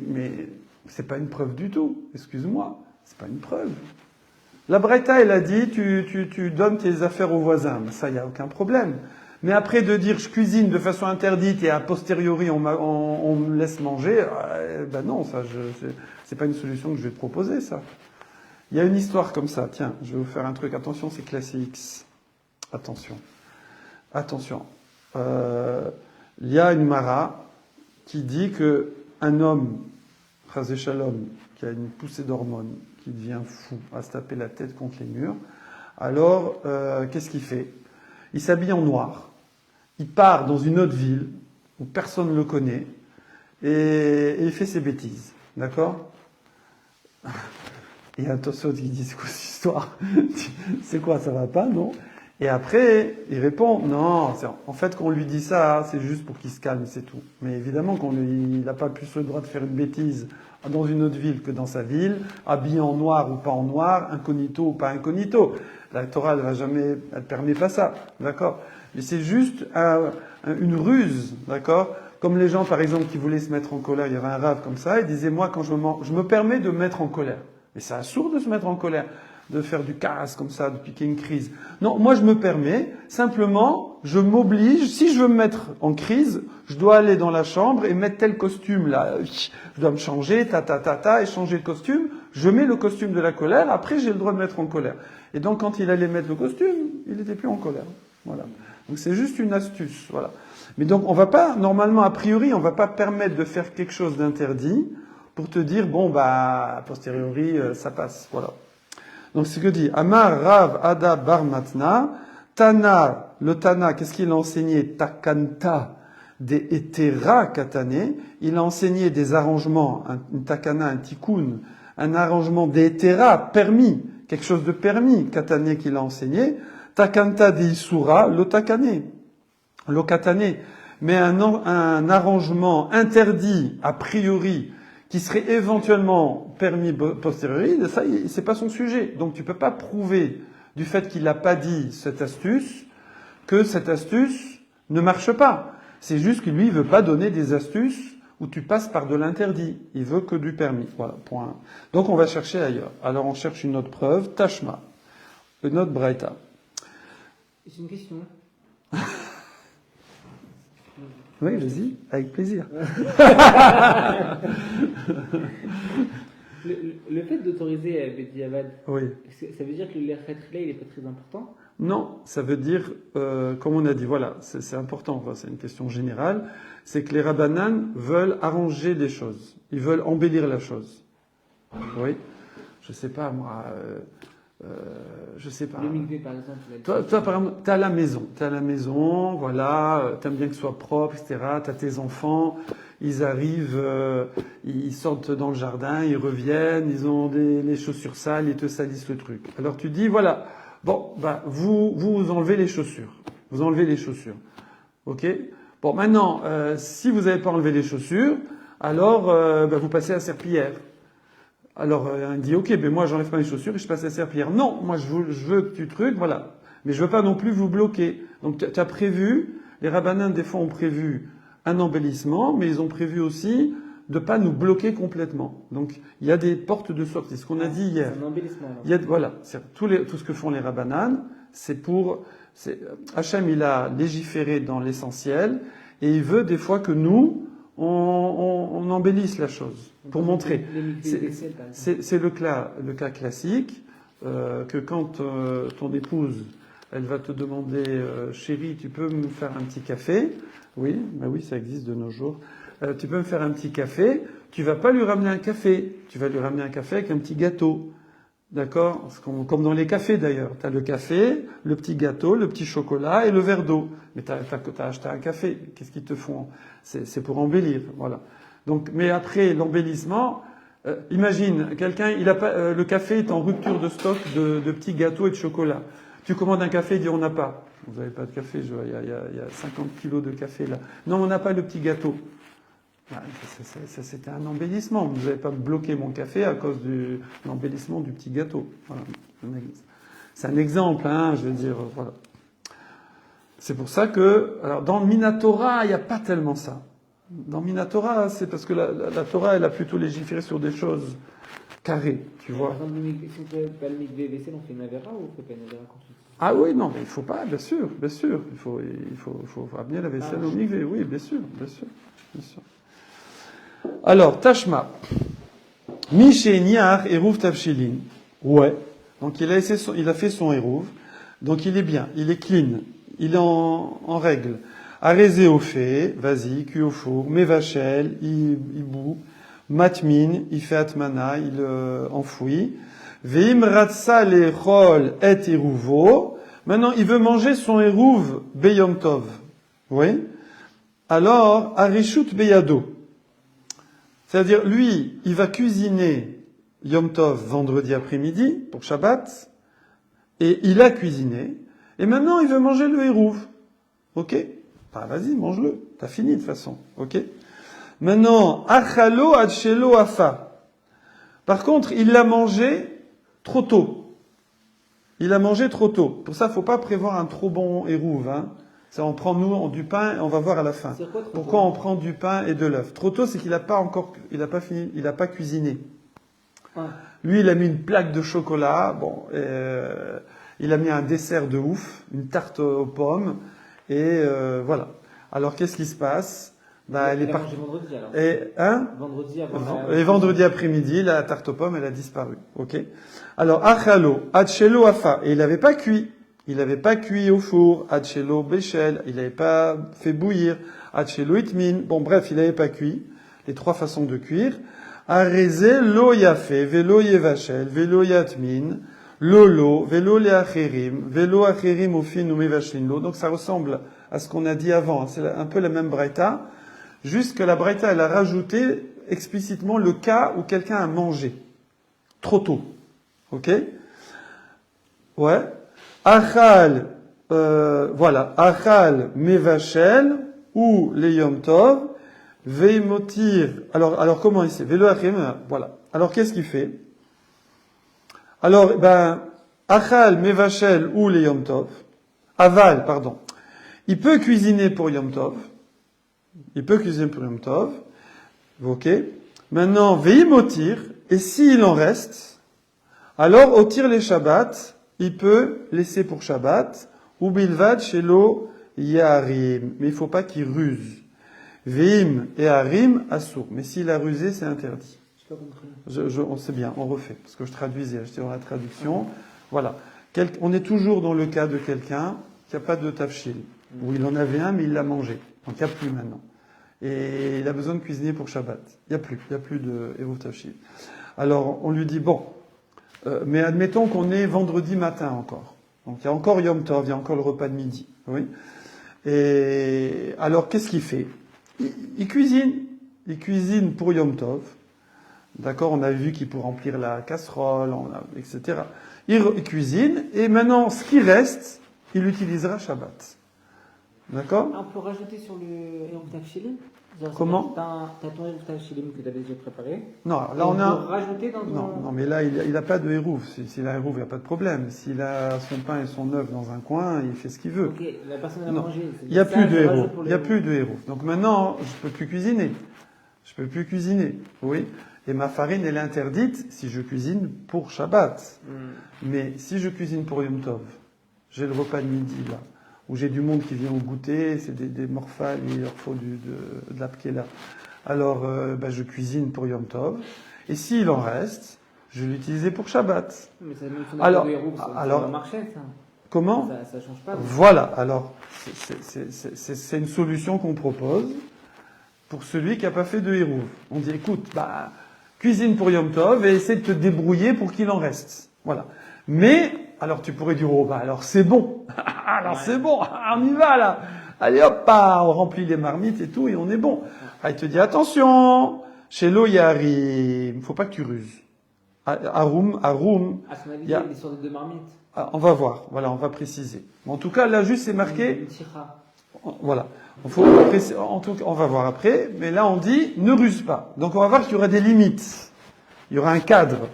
[SPEAKER 1] c'est pas une preuve du tout, excuse-moi, c'est pas une preuve. La Braïta, elle a dit, tu donnes tes affaires aux voisins, mais ça, il n'y a aucun problème. Mais après de dire, je cuisine de façon interdite et a posteriori, on me laisse manger, ben non, ça, c'est pas une solution que je vais te proposer, ça. Il y a une histoire comme ça, tiens, je vais vous faire un truc, attention, c'est classe X. Attention. Il y a une Mara qui dit que un homme, Chazé Shalom, qui a une poussée d'hormones, qui devient fou, à se taper la tête contre les murs, alors qu'est-ce qu'il fait? Il s'habille en noir, il part dans une autre ville où personne ne le connaît et il fait ses bêtises, d'accord? Et attention, il dit, c'est quoi cette histoire? C'est quoi, ça va pas, non? Et après, il répond, non, en fait, qu'on lui dit ça, c'est juste pour qu'il se calme, c'est tout. Mais évidemment il n'a pas plus le droit de faire une bêtise dans une autre ville que dans sa ville, habillé en noir ou pas en noir, incognito ou pas incognito. La Torah, elle permet pas ça, d'accord? Mais c'est juste une ruse, d'accord? Comme les gens, par exemple, qui voulaient se mettre en colère, il y avait un rave comme ça, il disait, moi, quand je me permets de me mettre en colère. Mais c'est absurde de se mettre en colère, de faire du casse comme ça, de piquer une crise. Non, moi je me permets, simplement, je m'oblige, si je veux me mettre en crise, je dois aller dans la chambre et mettre tel costume là, je dois me changer, et changer de costume, je mets le costume de la colère, après j'ai le droit de mettre en colère. Et donc quand il allait mettre le costume, il n'était plus en colère. Voilà. Donc c'est juste une astuce, voilà. Mais donc on va pas, normalement a priori, on va pas permettre de faire quelque chose d'interdit pour te dire, bon bah, a posteriori, ça passe, voilà. Donc, c'est ce que dit Amar Rav Ada Bar Matna, Tana, le Tana, qu'est-ce qu'il a enseigné? Takanta des Etera Katane. Il a enseigné des arrangements, un Takana, un Tikkun, un arrangement des Etera, permis, quelque chose de permis, Katane qu'il a enseigné. Takanta des Isura, le Takane, le Katane. Mais un arrangement interdit, a priori, qui serait éventuellement permis posteriori, ça, c'est pas son sujet. Donc tu peux pas prouver du fait qu'il n'a pas dit cette astuce, que cette astuce ne marche pas. C'est juste que lui, il veut pas donner des astuces où tu passes par de l'interdit. Il veut que du permis. Voilà, point. Donc on va chercher ailleurs. Alors on cherche une autre preuve, Tashma, une autre Braïta.
[SPEAKER 2] J'ai une question.
[SPEAKER 1] Oui, vas-y, avec plaisir.
[SPEAKER 2] Le fait d'autoriser Bediavad,
[SPEAKER 1] Oui.
[SPEAKER 2] ça veut dire que le Khatrila, il est pas très important?
[SPEAKER 1] Non, ça veut dire, comme on a dit, voilà, c'est important, enfin, c'est une question générale, c'est que les Rabbanan veulent arranger les choses. Ils veulent embellir la chose. Oui. Je sais pas, moi, je sais pas.
[SPEAKER 2] Le mikvé, par exemple.
[SPEAKER 1] Toi, par exemple, t'es à la maison, voilà, t'aimes bien que ce soit propre, etc. T'as tes enfants, ils arrivent, ils sortent dans le jardin, ils reviennent, ils ont les chaussures sales, ils te salissent le truc. Alors tu dis, voilà, bon, bah, vous enlevez les chaussures. Vous enlevez les chaussures. Ok? Bon, maintenant, si vous n'avez pas enlevé les chaussures, alors, bah, vous passez à serpillière. Alors, il dit, ok, ben moi, j'enlève pas mes chaussures et je passe à la serpillière. Non, moi, je veux que tu trucs, voilà. Mais je veux pas non plus vous bloquer. Donc tu as prévu, les rabbinans des fois ont prévu un embellissement, mais ils ont prévu aussi de pas nous bloquer complètement. Donc il y a des portes de sortie, ce qu'on a dit hier.
[SPEAKER 2] C'est un embellissement. Alors.
[SPEAKER 1] Il y a, voilà, tout ce que font les rabbinans, Hachem il a légiféré dans l'essentiel, et il veut des fois que nous, on embellisse la chose, pour montrer. C'est le cas classique, que quand ton épouse, elle va te demander, chérie, tu peux me faire un petit café? Oui, bah oui, ça existe de nos jours. Tu peux me faire un petit café? Tu vas pas lui ramener un café, tu vas lui ramener un café avec un petit gâteau. D'accord? Comme dans les cafés d'ailleurs. Tu as le café, le petit gâteau, le petit chocolat et le verre d'eau. Mais tu as acheté un café. Qu'est-ce qu'ils te font? C'est pour embellir. Voilà. Donc, mais après l'embellissement, imagine, quelqu'un, le café est en rupture de stock de petits gâteaux et de chocolat. Tu commandes un café, il dit on n'a pas. Vous n'avez pas de café, il y a 50 kilos de café là. Non, on n'a pas le petit gâteau. Ça, c'était un embellissement. Vous n'avez pas bloqué mon café à cause de l'embellissement du petit gâteau. Voilà. C'est un exemple, hein, je veux dire, voilà. C'est pour ça que, alors, dans Minatora, il n'y a pas tellement ça. Dans Minatora, c'est parce que la Torah, elle a plutôt légiféré sur des choses carrées, tu vois.
[SPEAKER 2] Par exemple, si on ne fait pas le mikvé vaisselle, on fait une avera ou on fait pas une avera quand
[SPEAKER 1] Ah oui, non, mais il faut pas, bien sûr. Il faut amener la vaisselle au mikvé, oui, bien sûr. Alors, Tashma. Miché Niar Eruv Tavshilin. Ouais. Donc il a fait son Eruv. Donc il est bien, il est clean, il est en règle. Arézé au fait, vas-y, cuit au four, Mevachel, il bout, Matmin, il fait Atmana, il enfouit. Veim Ratsa lechol et Eruvo. Maintenant, il veut manger son Eruv Beyom Tov. Oui. Alors, Arishut Beyado. C'est-à-dire, lui, il va cuisiner Yom Tov vendredi après-midi pour Shabbat, et il a cuisiné, et maintenant il veut manger le Hérouv. Ok? Bah, vas-y, mange-le. T'as fini de toute façon. Ok? Maintenant, Achalo Adshelo Afa. Par contre, il l'a mangé trop tôt. Pour ça, faut pas prévoir un trop bon Hérouv, hein. Ça, on prend du pain et on va voir à la fin. Pourquoi on prend du pain et de l'œuf? Trop tôt, c'est qu'il n'a pas cuisiné. Ah. Lui, il a mis une plaque de chocolat, il a mis un dessert de ouf, une tarte aux pommes, et voilà. Alors, qu'est-ce qui se passe? Elle est partie.
[SPEAKER 2] Vendredi, alors.
[SPEAKER 1] Et vendredi après-midi, la tarte aux pommes, elle a disparu. Ok? Alors, Achalo, Adshelo Afa, et il n'avait pas cuit. Il n'avait pas cuit au four, Adshelo Béchel, il n'avait pas fait bouillir, Adshelo Itmin, bon bref, il n'avait pas cuit, les trois façons de cuire. Arezé lo yafe, velo yevachel, velo yatmin, lolo, velo leacherim, velo acherim ofin ou mevachin lo. Donc ça ressemble à ce qu'on a dit avant, c'est un peu la même braïta, juste que la braïta, elle a rajouté explicitement le cas où quelqu'un a mangé. Trop tôt. Ok? Ouais. Achal, Achal Mevachel ou les Yom Tov, Veimotir. Alors comment il sait? Velo Achim, voilà. Alors qu'est-ce qu'il fait? Alors, Achal Mevachel ou les Yom Tov, Aval, pardon. Il peut cuisiner pour Yom Tov. Ok. Maintenant, Veimotir, et s'il en reste, alors Otir les Shabbat, il peut laisser pour Shabbat, ou bilvad shelo yarim. Mais il ne faut pas qu'il ruse. Veim et harim assour. Mais s'il a rusé, c'est interdit.
[SPEAKER 2] Je n'ai pas compris.
[SPEAKER 1] On sait bien, on refait. Parce que je traduisais, j'étais dans la traduction. Voilà. On est toujours dans le cas de quelqu'un qui n'a pas de tafshil. Où il en avait un, mais il l'a mangé. Donc il n'y a plus maintenant. Et il a besoin de cuisiner pour Shabbat. Il n'y a plus de Eruv tafshil. Alors, on lui dit, bon, mais admettons qu'on est vendredi matin encore. Donc il y a encore Yom Tov, il y a encore le repas de midi. Oui. Et alors qu'est-ce qu'il fait? Il cuisine. Il cuisine pour Yom Tov. D'accord? On a vu qu'il peut remplir la casserole, etc. Il cuisine. Et maintenant, ce qui reste, il utilisera Shabbat. D'accord?
[SPEAKER 2] On peut rajouter sur le Yom Tov Shilin?
[SPEAKER 1] Comment?
[SPEAKER 2] T'as ton Eruv Tafshilim que tu avais déjà préparé.
[SPEAKER 1] Non, là
[SPEAKER 2] Et
[SPEAKER 1] on a...
[SPEAKER 2] rajouter dans ton...
[SPEAKER 1] Non, mais là, il a pas de hérouf. S'il a un hérouf, il n'y a pas de problème. S'il a son pain et son œuf dans un coin, il fait ce qu'il veut.
[SPEAKER 2] Ok, la personne a
[SPEAKER 1] Non.
[SPEAKER 2] mangé.
[SPEAKER 1] Il n'y a plus de héros. Il n'y a plus de héros. Donc maintenant, je peux plus cuisiner. Je peux plus cuisiner. Oui. Et ma farine, elle est interdite si je cuisine pour Shabbat. Mais si je cuisine pour Yom Tov, j'ai le repas de midi là, où j'ai du monde qui vient au goûter, c'est des morphales, il leur faut de la pkela. Alors, je cuisine pour Yom Tov. Et s'il en reste, je vais l'utiliser pour Shabbat.
[SPEAKER 2] Mais ça même si on a
[SPEAKER 1] Alors-
[SPEAKER 2] pas de Eruv, ça
[SPEAKER 1] alors-
[SPEAKER 2] va marcher, ça.
[SPEAKER 1] Comment?
[SPEAKER 2] Ça change pas.
[SPEAKER 1] Voilà, alors c'est une solution qu'on propose pour celui qui n'a pas fait de hérouve. On dit, écoute, cuisine pour Yom Tov et essaie de te débrouiller pour qu'il en reste. Voilà. Mais, alors tu pourrais dire, alors c'est bon. Alors c'est bon, on y va là. Allez hop, on remplit les marmites et tout et on est bon. Il te dit, attention, chez Lo Yarim, faut pas que tu ruses. Arum,
[SPEAKER 2] À son avis,
[SPEAKER 1] il y a-
[SPEAKER 2] l'histoire de deux marmites.
[SPEAKER 1] on va voir, voilà, on va préciser. En tout cas, là, juste, c'est marqué,
[SPEAKER 2] Une tira.
[SPEAKER 1] voilà. En tout cas, on va voir après, mais là, on dit, ne ruse pas. Donc, on va voir qu'il y aura des limites. Il y aura un cadre.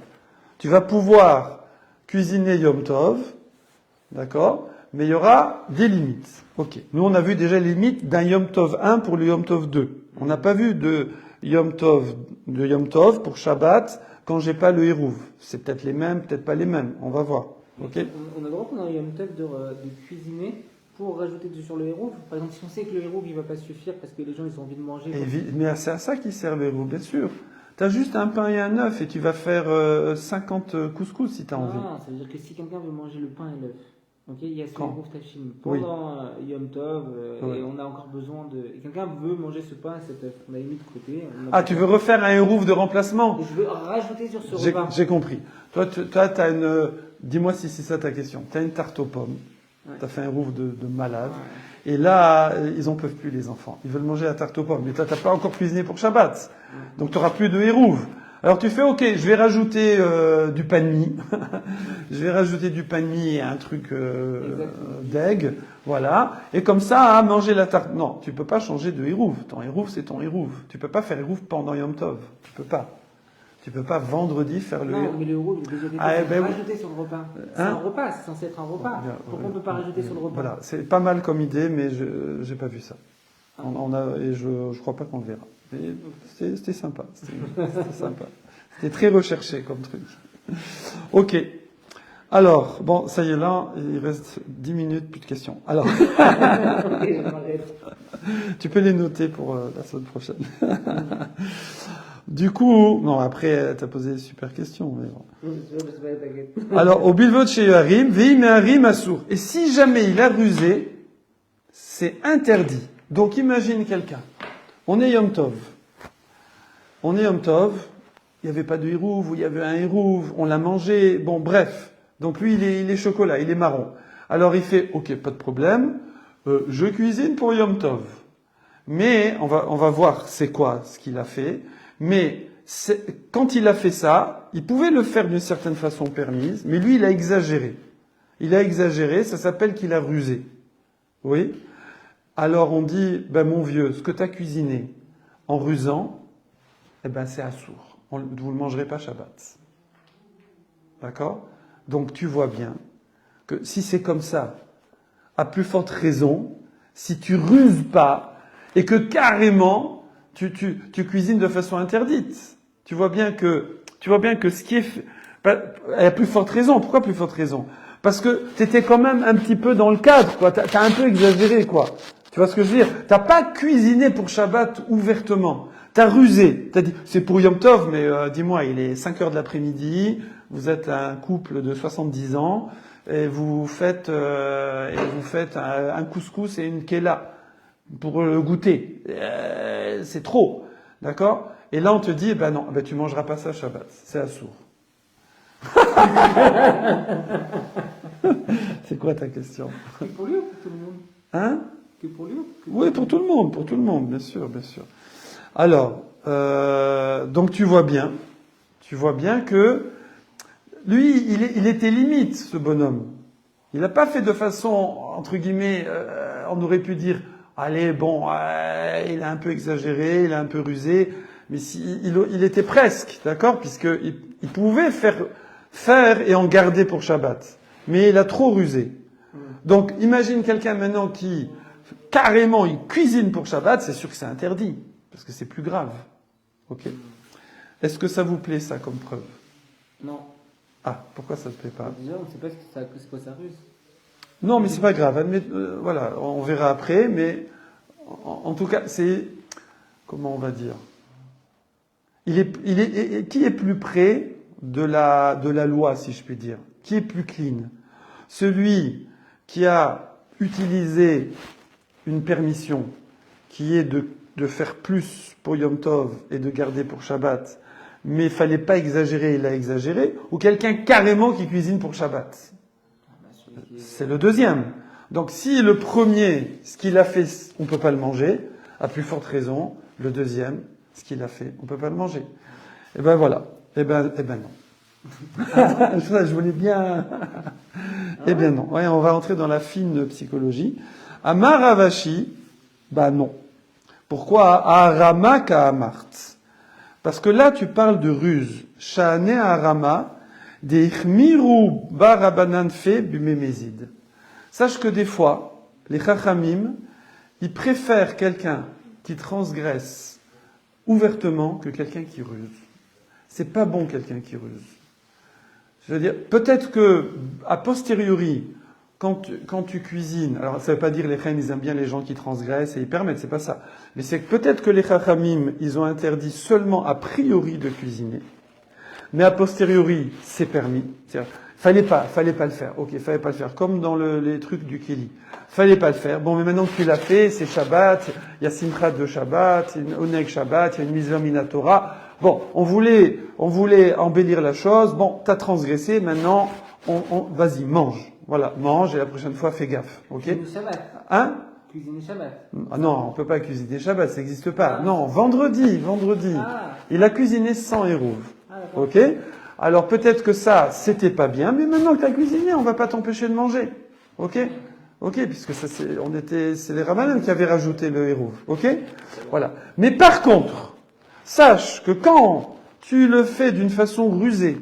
[SPEAKER 1] Tu vas pouvoir cuisiner Yom Tov, d'accord? Mais il y aura des limites. Ok. Nous, on a vu déjà les limites d'un Yom Tov 1 pour le Yom Tov 2. On n'a pas vu de Yom Tov pour Shabbat quand j'ai pas le Hérouv. C'est peut-être les mêmes, peut-être pas les mêmes. On va voir. Ok?
[SPEAKER 2] On a le droit pendant Yom Tov de cuisiner pour rajouter sur le Hérouv. Par exemple, si on sait que le Hérouv il va pas suffire parce que les gens ils ont envie de manger.
[SPEAKER 1] Mais c'est à ça qu'il sert le Hérouv, bien sûr. T'as juste un pain et un œuf et tu vas faire 50 couscous si t'as envie.
[SPEAKER 2] Ah, ça veut dire que si quelqu'un veut manger le pain et l'œuf, ok, il y a ce
[SPEAKER 1] Quand?
[SPEAKER 2] Hérouv Tafshim
[SPEAKER 1] Oui.
[SPEAKER 2] pendant Yom Tov
[SPEAKER 1] Ouais.
[SPEAKER 2] et on a encore besoin de. Et quelqu'un veut manger ce pain et cet œuf, on a mis de côté.
[SPEAKER 1] Tu veux refaire un Hérouv de remplacement?
[SPEAKER 2] Et je veux rajouter sur ce repas.
[SPEAKER 1] J'ai compris. Toi, t'as une... Dis-moi si c'est ça ta question. T'as une tarte aux pommes.
[SPEAKER 2] Ouais.
[SPEAKER 1] T'as fait un Hérouv de malade.
[SPEAKER 2] Ouais.
[SPEAKER 1] Et là, ils en peuvent plus, les enfants. Ils veulent manger la tarte aux pommes. Mais toi, t'as pas encore cuisiné pour Shabbat. Donc, t'auras plus de Hérouv. Alors, tu fais, ok, je vais rajouter du pain de mie. Je vais rajouter du pain de mie et un truc d'aigle. Voilà. Et comme ça, manger la tarte. Non, tu peux pas changer de Hérouv. Ton Hérouv, c'est ton Hérouv. Tu peux pas faire Hérouv pendant Yom Tov. Tu peux pas. Tu peux pas vendredi faire le
[SPEAKER 2] Non,
[SPEAKER 1] Hérouv.
[SPEAKER 2] mais le Hérouv il est déjà rajouté sur le repas. C'est un repas, c'est censé être un repas.
[SPEAKER 1] Bien,
[SPEAKER 2] Pourquoi on peut pas rajouter sur le repas?
[SPEAKER 1] Voilà, c'est pas mal comme idée, mais je j'ai pas vu ça. Et je crois pas qu'on le verra. Mais c'était sympa. C'était sympa. C'était très recherché comme truc. Ok. Alors, bon, ça y est là, il reste 10 minutes, plus de questions. Alors,
[SPEAKER 2] Ok, je m'arrête.
[SPEAKER 1] tu peux les noter pour la semaine prochaine. Du coup, non, après, t'as posé des super questions. Mais bon.
[SPEAKER 2] Je sais pas, t'inquiète.
[SPEAKER 1] Alors, au bilvot chez Harim, Veim et Harim Assour. Et si jamais il a rusé, c'est interdit. Donc, imagine quelqu'un. On est Yom Tov. Il n'y avait pas de Hérouv, ou il y avait un Hérouv, on l'a mangé. Bon, bref. Donc, lui, il est chocolat, il est marron. Alors, il fait, ok, pas de problème. Je cuisine pour Yom Tov. Mais, on va voir c'est quoi ce qu'il a fait. Mais quand il a fait ça, il pouvait le faire d'une certaine façon permise, mais lui, il a exagéré. Il a exagéré, ça s'appelle qu'il a rusé. Oui. Alors on dit, mon vieux, ce que tu as cuisiné en rusant, c'est assour. Vous ne le mangerez pas Shabbat. D'accord? Donc tu vois bien que si c'est comme ça, à plus forte raison, si tu ruses pas et que carrément tu cuisines de façon interdite. Tu vois bien que ce qui est fait, à plus forte raison. Pourquoi plus forte raison? Parce que t'étais quand même un petit peu dans le cadre, quoi. T'as un peu exagéré, quoi. Tu vois ce que je veux dire? T'as pas cuisiné pour Shabbat ouvertement. T'as rusé. T'as dit, c'est pour Yom Tov, mais dis-moi, il est 5 heures de l'après-midi, vous êtes un couple de 70 ans, et vous faites un couscous et une kéla pour le goûter. C'est trop. D'accord? Et là, on te dit, non, tu mangeras pas ça Shabbat. C'est assour. C'est quoi ta question?
[SPEAKER 2] Que pour lui ou pour tout le monde?
[SPEAKER 1] Hein?
[SPEAKER 2] Que pour lui ou
[SPEAKER 1] Oui, pour tout le monde, bien sûr. Alors, donc tu vois bien que lui, il était limite, ce bonhomme. Il n'a pas fait de façon, entre guillemets, on aurait pu dire, allez, bon, il a un peu exagéré, il a un peu rusé, mais il était presque, d'accord, puisqu'il pouvait faire et en garder pour Shabbat. Mais il a trop rusé. Donc, imagine quelqu'un maintenant qui, carrément, il cuisine pour Shabbat, c'est sûr que c'est interdit, parce que c'est plus grave. Ok. Est-ce que ça vous plaît, ça, comme preuve?
[SPEAKER 2] Non.
[SPEAKER 1] Ah, pourquoi ça ne te plaît pas?
[SPEAKER 2] Déjà, on ne sait pas c'est quoi ça ruse.
[SPEAKER 1] Non, mais c'est pas grave. Voilà, on verra après, mais en tout cas, c'est... Comment on va dire? Qui est plus près de la loi, si je puis dire? Qui est plus clean? Celui qui a utilisé une permission qui est de faire plus pour Yom Tov et de garder pour Shabbat, mais il fallait pas exagérer, il a exagéré, ou quelqu'un carrément qui cuisine pour Shabbat? C'est le deuxième. Donc si le premier, ce qu'il a fait, on peut pas le manger, à plus forte raison, le deuxième, ce qu'il a fait, on peut pas le manger. Et ben voilà. Et ben non. Je voulais bien. Eh bien non. Ouais, on va entrer dans la fine psychologie. Amar Ravashi, bah non. Pourquoi Arama Kaamart? Parce que là, tu parles de ruse. Sha'ane Arama, des Ichmiru Barabanan fe bumemezid. Sache que des fois, les Chachamim, ils préfèrent quelqu'un qui transgresse ouvertement que quelqu'un qui ruse. C'est pas bon quelqu'un qui ruse. Je veux dire, peut-être que, a posteriori, quand tu cuisines, alors ça veut pas dire les Chachamim, ils aiment bien les gens qui transgressent et ils permettent, c'est pas ça. Mais c'est que peut-être que les Chachamim, ils ont interdit seulement a priori de cuisiner, mais a posteriori, c'est permis. C'est-à-dire, fallait pas le faire. Ok, fallait pas le faire. Comme dans les trucs du Keli. Fallait pas le faire. Bon, mais maintenant que tu l'as fait, c'est Shabbat, il y a Simchat de Shabbat, il y a une Oneg Shabbat, il y a une Mitzvah Minatora. Bon, on voulait embellir la chose. Bon, t'as transgressé, maintenant, vas-y, mange. Voilà, mange et la prochaine fois, fais gaffe. Ok?
[SPEAKER 2] Cuisiner Shabbat.
[SPEAKER 1] Hein?
[SPEAKER 2] Cuisiner Shabbat.
[SPEAKER 1] Ah non, on peut pas cuisiner Shabbat, ça n'existe pas. Non, vendredi.
[SPEAKER 2] Ah.
[SPEAKER 1] Il a cuisiné sans hérouve.
[SPEAKER 2] Ah, d'accord.
[SPEAKER 1] Ok? Alors peut-être que ça, c'était pas bien, mais maintenant que tu as cuisiné, on va pas t'empêcher de manger. Ok? Ok, puisque ça c'est les Ramanim qui avaient rajouté le hérouve. Ok? Voilà. Mais par contre, sache que quand tu le fais d'une façon rusée,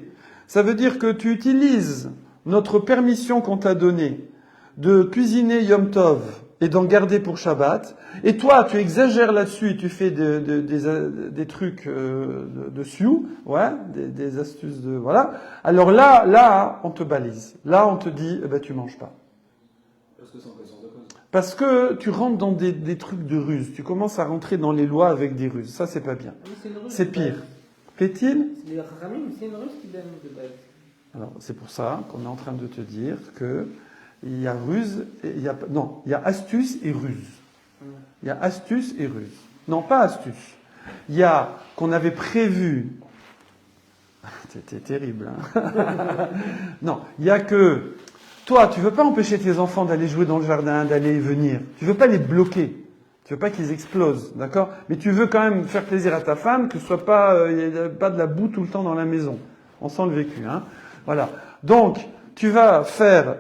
[SPEAKER 1] ça veut dire que tu utilises notre permission qu'on t'a donnée de cuisiner Yom Tov et d'en garder pour Shabbat, et toi, tu exagères là-dessus et tu fais des trucs de sioux, ouais, des astuces de... Voilà. Alors là, on te balise. Là, on te dit, eh ben, tu manges pas.
[SPEAKER 3] Parce que c'est en connaissance de cause.
[SPEAKER 1] Parce que tu rentres dans des trucs de ruse. Tu commences à rentrer dans les lois avec des ruses. Ça, c'est pas bien.
[SPEAKER 2] Ah, mais c'est une ruse
[SPEAKER 1] C'est
[SPEAKER 2] de
[SPEAKER 1] pire.
[SPEAKER 2] base.
[SPEAKER 1] Fait-il?
[SPEAKER 2] Les Chachamim, c'est une ruse qui donne de base.
[SPEAKER 1] Alors, c'est pour ça qu'on est en train de te dire que il y a ruse, et il y a astuce et ruse. Il y a astuce et ruse. Non, pas astuce. Il y a qu'on avait prévu. C'était terrible. Hein. Non, il y a que toi, tu veux pas empêcher tes enfants d'aller jouer dans le jardin, d'aller et venir. Tu veux pas les bloquer. Tu veux pas qu'ils explosent, d'accord? Mais tu veux quand même faire plaisir à ta femme, que ce soit pas, y ait pas de la boue tout le temps dans la maison. On sent le vécu, hein. Voilà. Donc, tu vas faire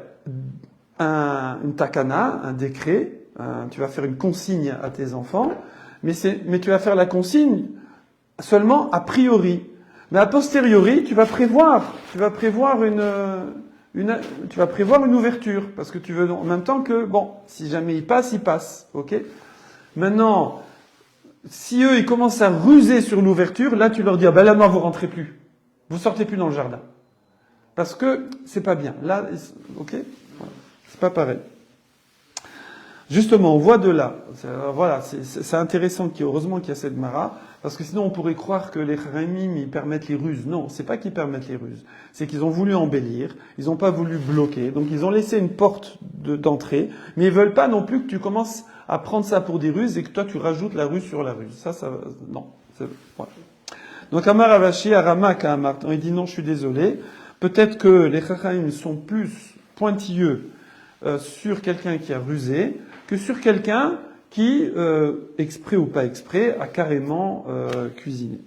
[SPEAKER 1] une takana, un décret, tu vas faire une consigne à tes enfants, mais tu vas faire la consigne seulement a priori. Mais a posteriori, tu vas prévoir une ouverture, parce que tu veux en même temps que, bon, si jamais il passe, ok? Maintenant, si eux, ils commencent à ruser sur l'ouverture, là, tu leur dis, ah ben là, non, vous rentrez plus. Vous sortez plus dans le jardin. Parce que c'est pas bien. Là, ok? C'est pas pareil. Justement, on voit de là. Voilà, c'est intéressant heureusement qu'il y a cette mara, parce que sinon on pourrait croire que les Chachamim, ils permettent les ruses. Non, c'est pas qu'ils permettent les ruses. C'est qu'ils ont voulu embellir, ils n'ont pas voulu bloquer, donc ils ont laissé une porte d'entrée, mais ils veulent pas non plus que tu commences à prendre ça pour des ruses et que toi tu rajoutes la ruse sur la ruse. Ça, non. Voilà. Donc Amar Avashi, Arama Kaamart, il dit non, je suis désolé. Peut-être que les Chachamim sont plus pointilleux sur quelqu'un qui a rusé que sur quelqu'un qui, exprès ou pas exprès, a carrément cuisiné.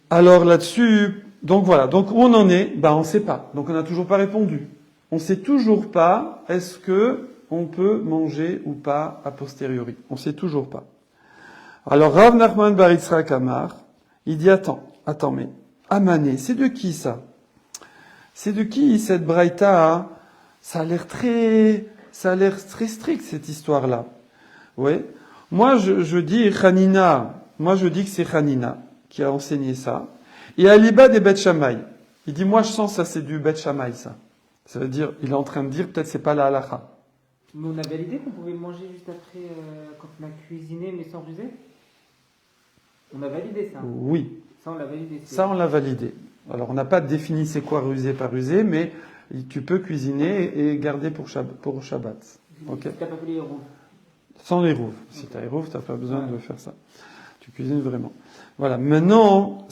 [SPEAKER 1] Alors là-dessus, donc voilà. Donc où on en est? Ben on ne sait pas. Donc on n'a toujours pas répondu. On ne sait toujours pas. Est-ce que on peut manger ou pas a posteriori? On sait toujours pas. Alors, Rav Nachman bar Yitzhak Amar, il dit, attends, mais, Amané, c'est de qui ça? C'est de qui cette braïta? Ça a l'air très strict, cette histoire-là. Oui. Moi, je dis Hanina. Moi, je dis que c'est Hanina qui a enseigné ça. Et Aliba des Bet Shammai. Il dit, moi, je sens ça, c'est du Bet Shammai, ça. Ça veut dire, il est en train de dire, peut-être c'est pas la halacha.
[SPEAKER 2] Mais on a validé qu'on pouvait le manger juste après, quand on a cuisiné, mais sans ruser? On a validé ça.
[SPEAKER 1] Oui.
[SPEAKER 2] Ça, on l'a validé.
[SPEAKER 1] Ça, on l'a validé. Alors, on n'a pas défini c'est quoi rusé, pas rusé, mais tu peux cuisiner et garder pour Shabbat. Ok.
[SPEAKER 2] Si t'as pas fait les roues.
[SPEAKER 1] Sans les rouves. Si tu as les rouves, tu n'as pas besoin de faire ça. Tu cuisines vraiment. Voilà. Maintenant,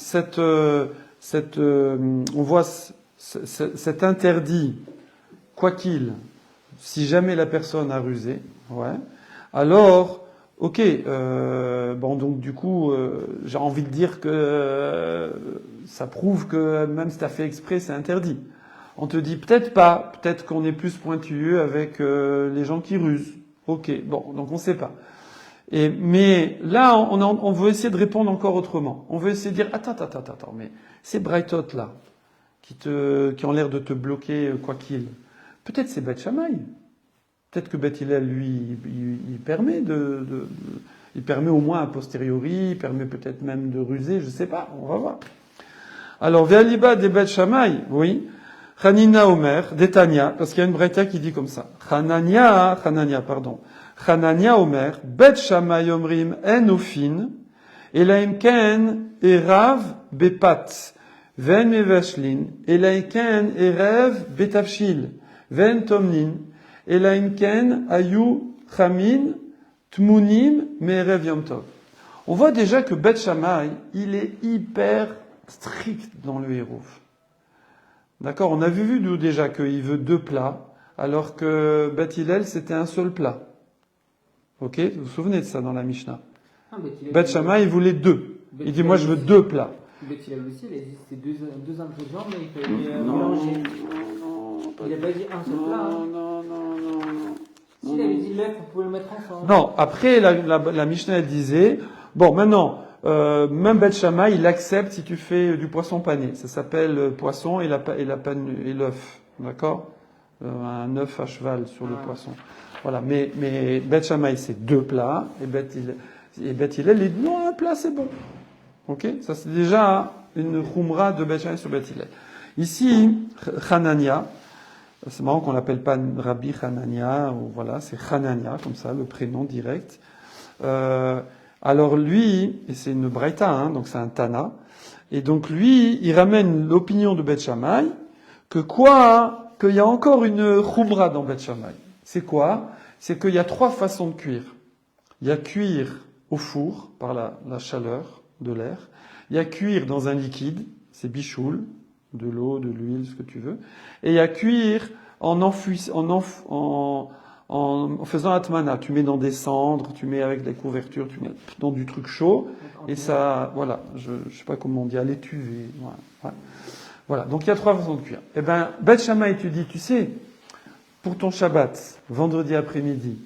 [SPEAKER 1] on voit cet interdit, quoi qu'il, si jamais la personne a rusé, ouais, alors, ok, bon, donc du coup, j'ai envie de dire que ça prouve que même si tu as fait exprès, c'est interdit. On te dit peut-être pas, peut-être qu'on est plus pointilleux avec les gens qui rusent. Ok, bon, donc on sait pas. Mais là, on veut essayer de répondre encore autrement. On veut essayer de dire, attends, mais ces braïtotes là, qui ont l'air de te bloquer quoi qu'il, peut-être c'est Bet Shammai. Peut-être que Bet Hillel, lui, il permet il permet au moins a posteriori, il permet peut-être même de ruser, je sais pas, on va voir. Alors, Ve'aliba des Bet Shammai, oui. Hanina Omer, d'Etania, parce qu'il y a une braïta qui dit comme ça. Hanania Omer, Bet Shammai Omrim en ofin, elaim ken erav bepat, ven mevashlin, elaim ken erev betavshil, ven tomnin, elaim ken ayu chamin, tmunim, merev yom tov. On voit déjà que Bet Shammai, il est hyper strict dans le hérouf. D'accord, on a vu nous déjà qu'il veut 2 plats, alors que Bet Hillel c'était un seul plat. Ok, vous vous souvenez de ça dans la Mishnah? Bet Shammai il voulait 2. Il dit moi je veux 2 plats.
[SPEAKER 2] Bet Hillel aussi, il a dit c'est 2 ingrédients, mais il fallait mélanger. Il n'a pas dit un seul plat.
[SPEAKER 1] Non.
[SPEAKER 2] S'il avait dit l'œuf, on pouvait le mettre ensemble.
[SPEAKER 1] Non, après la Mishnah elle disait, bon maintenant, même Bet Shammai, il accepte si tu fais du poisson pané. Ça s'appelle poisson et l'œuf. D'accord? Un œuf à cheval sur le poisson. Voilà. Mais Bet Shammai, c'est 2 plats. Et Bet Hillel, il dit non, un plat, c'est bon. Ok? Ça, c'est déjà une khumra de Bet Shammai sur Bet Hillel. Ici, Hanania. C'est marrant qu'on l'appelle pas Rabbi Hanania, ou voilà, c'est Hanania, comme ça, le prénom direct. Alors lui, et c'est une braïta, hein, donc c'est un Tana, et donc lui, il ramène l'opinion de Bet Shammai, qu'il y a encore une khumra dans Bet Shammai. C'est quoi? C'est qu'il y a 3 façons de cuire. Il y a cuire au four, par la chaleur de l'air. Il y a cuire dans un liquide, c'est bichoul, de l'eau, de l'huile, ce que tu veux. Et il y a cuire en faisant atmana. Tu mets dans des cendres, tu mets avec des couvertures, tu mets dans du truc chaud. Et ça, voilà, je sais pas comment on dit, à l'étuvée. Voilà, donc il y a 3 façons de cuire. Eh ben, Bet Shammai, tu dis, tu sais, pour ton Shabbat, vendredi après-midi,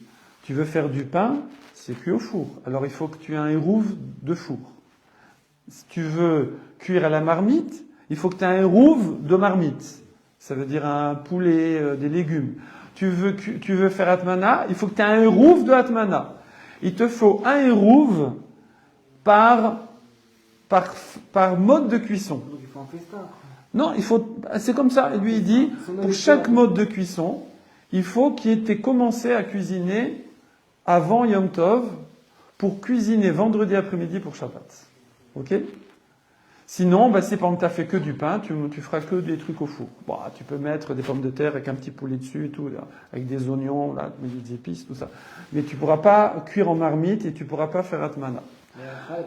[SPEAKER 1] tu veux faire du pain, c'est cuit au four. Alors il faut que tu aies un hérouve de four. Si tu veux cuire à la marmite, il faut que tu aies un hérouve de marmite. Ça veut dire un poulet, des légumes. Tu veux faire atmana, il faut que tu aies un hérouve de atmana. Il te faut un hérouve par mode de cuisson.
[SPEAKER 2] Donc il faut en festin.
[SPEAKER 1] Non, c'est comme ça. Et lui, il dit, pour chaque mode de cuisson, il faut qu'il ait commencé à cuisiner avant Yom Tov pour cuisiner vendredi après-midi pour Shabbat. Ok? Sinon, si par exemple tu as fait que du pain, tu feras que des trucs au four. Bon, tu peux mettre des pommes de terre avec un petit poulet dessus et tout, là, avec des oignons, là, des épices, tout ça. Mais tu pourras pas cuire en marmite et tu pourras pas faire atmana.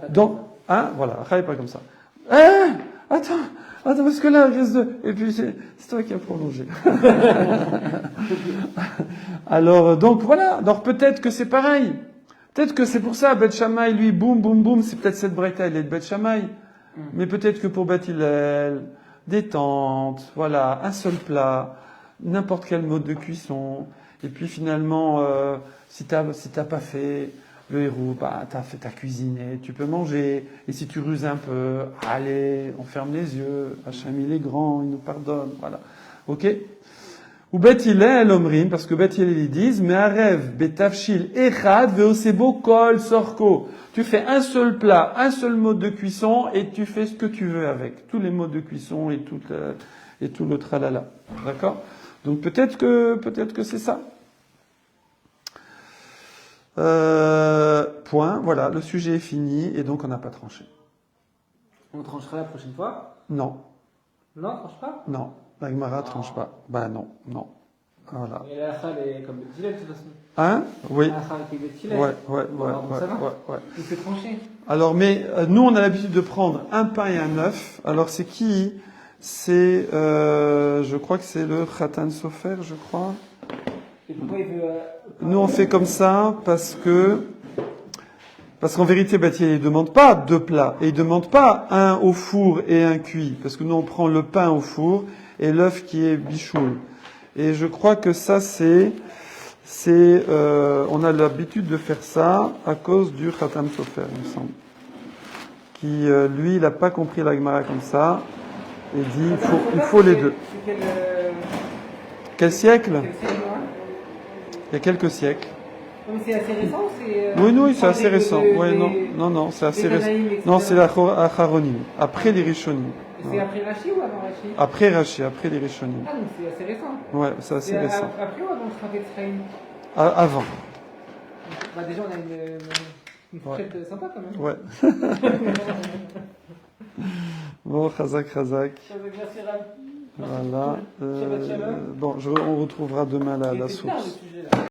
[SPEAKER 1] Donc, voilà, Akha est pas comme ça. Attends, parce que là, il reste et puis c'est toi qui as prolongé. Alors, donc voilà. Alors peut-être que c'est pareil. Peut-être que c'est pour ça, Bet Shammai, lui, boum, c'est peut-être cette braïta, elle est de Bet Shammai. Mais peut-être que pour Bet Hillel, détente, voilà, un seul plat, n'importe quel mode de cuisson. Et puis finalement, si t'as pas fait le héros, bah, t'as cuisiné, tu peux manger. Et si tu ruses un peu, allez, on ferme les yeux. Hachem, il est grand, il nous pardonne. Voilà. Ok? Ou Bet Hillel Omrim, parce que Bet Hillel ils disent, mais un rêve, betavshil echad veosebo kol sorko. Tu fais un seul plat, un seul mode de cuisson, et tu fais ce que tu veux avec. Tous les modes de cuisson et tout le tralala. D'accord? Donc peut-être que c'est ça. Point. Voilà, le sujet est fini, et donc on n'a pas tranché.
[SPEAKER 2] On tranchera la prochaine fois.
[SPEAKER 1] Non.
[SPEAKER 2] Non, on tranche pas.
[SPEAKER 1] Non. La Gemara tranche pas. Bah non. Voilà.
[SPEAKER 2] Et la salle est comme Bet Hillel de toute façon.
[SPEAKER 1] Hein? Oui.
[SPEAKER 2] La salle est Bet Hillel.
[SPEAKER 1] Ouais.
[SPEAKER 2] Ça va. Il fait trancher.
[SPEAKER 1] Alors, mais nous, on a l'habitude de prendre un pain et un œuf. Alors, c'est qui? C'est, je crois que c'est le Khatan Sofer, je crois.
[SPEAKER 2] Et pourquoi il veut...
[SPEAKER 1] Nous, on fait comme ça parce qu'en vérité, Bâtier, il demande pas deux plats. Et il demande pas un au four et un cuit. Parce que nous, on prend le pain au four et l'œuf qui est bichoul. Et je crois que ça, on a l'habitude de faire ça à cause du Khatam Sofer, il me semble. Qui, lui, il n'a pas compris la Gemara comme ça. Et dit, il faut les deux.
[SPEAKER 2] C'est
[SPEAKER 1] Quel siècle?
[SPEAKER 2] quel siècle, hein?
[SPEAKER 1] Il y a quelques siècles.
[SPEAKER 2] Mais c'est assez récent ou c'est...
[SPEAKER 1] Oui, c'est assez récent. Non, c'est assez récent. Non, c'est l'Acharonim. Après les Rishonim.
[SPEAKER 2] C'est après Rashi ou avant Rashi?
[SPEAKER 1] Après Rashi, après les Rishonim.
[SPEAKER 2] Ah, donc c'est assez récent.
[SPEAKER 1] Ouais, c'est assez
[SPEAKER 2] C'est
[SPEAKER 1] récent.
[SPEAKER 2] après ou avant Shrafet Sraïm?
[SPEAKER 1] Avant.
[SPEAKER 2] Bah déjà, on a une fourchette sympa quand même.
[SPEAKER 1] Ouais. Bon, Chazak.
[SPEAKER 2] Merci, Rav.
[SPEAKER 1] Voilà.
[SPEAKER 2] Shabbat shalom.
[SPEAKER 1] Bon, on retrouvera demain la
[SPEAKER 2] C'est
[SPEAKER 1] source.
[SPEAKER 2] tard, le sujet, là.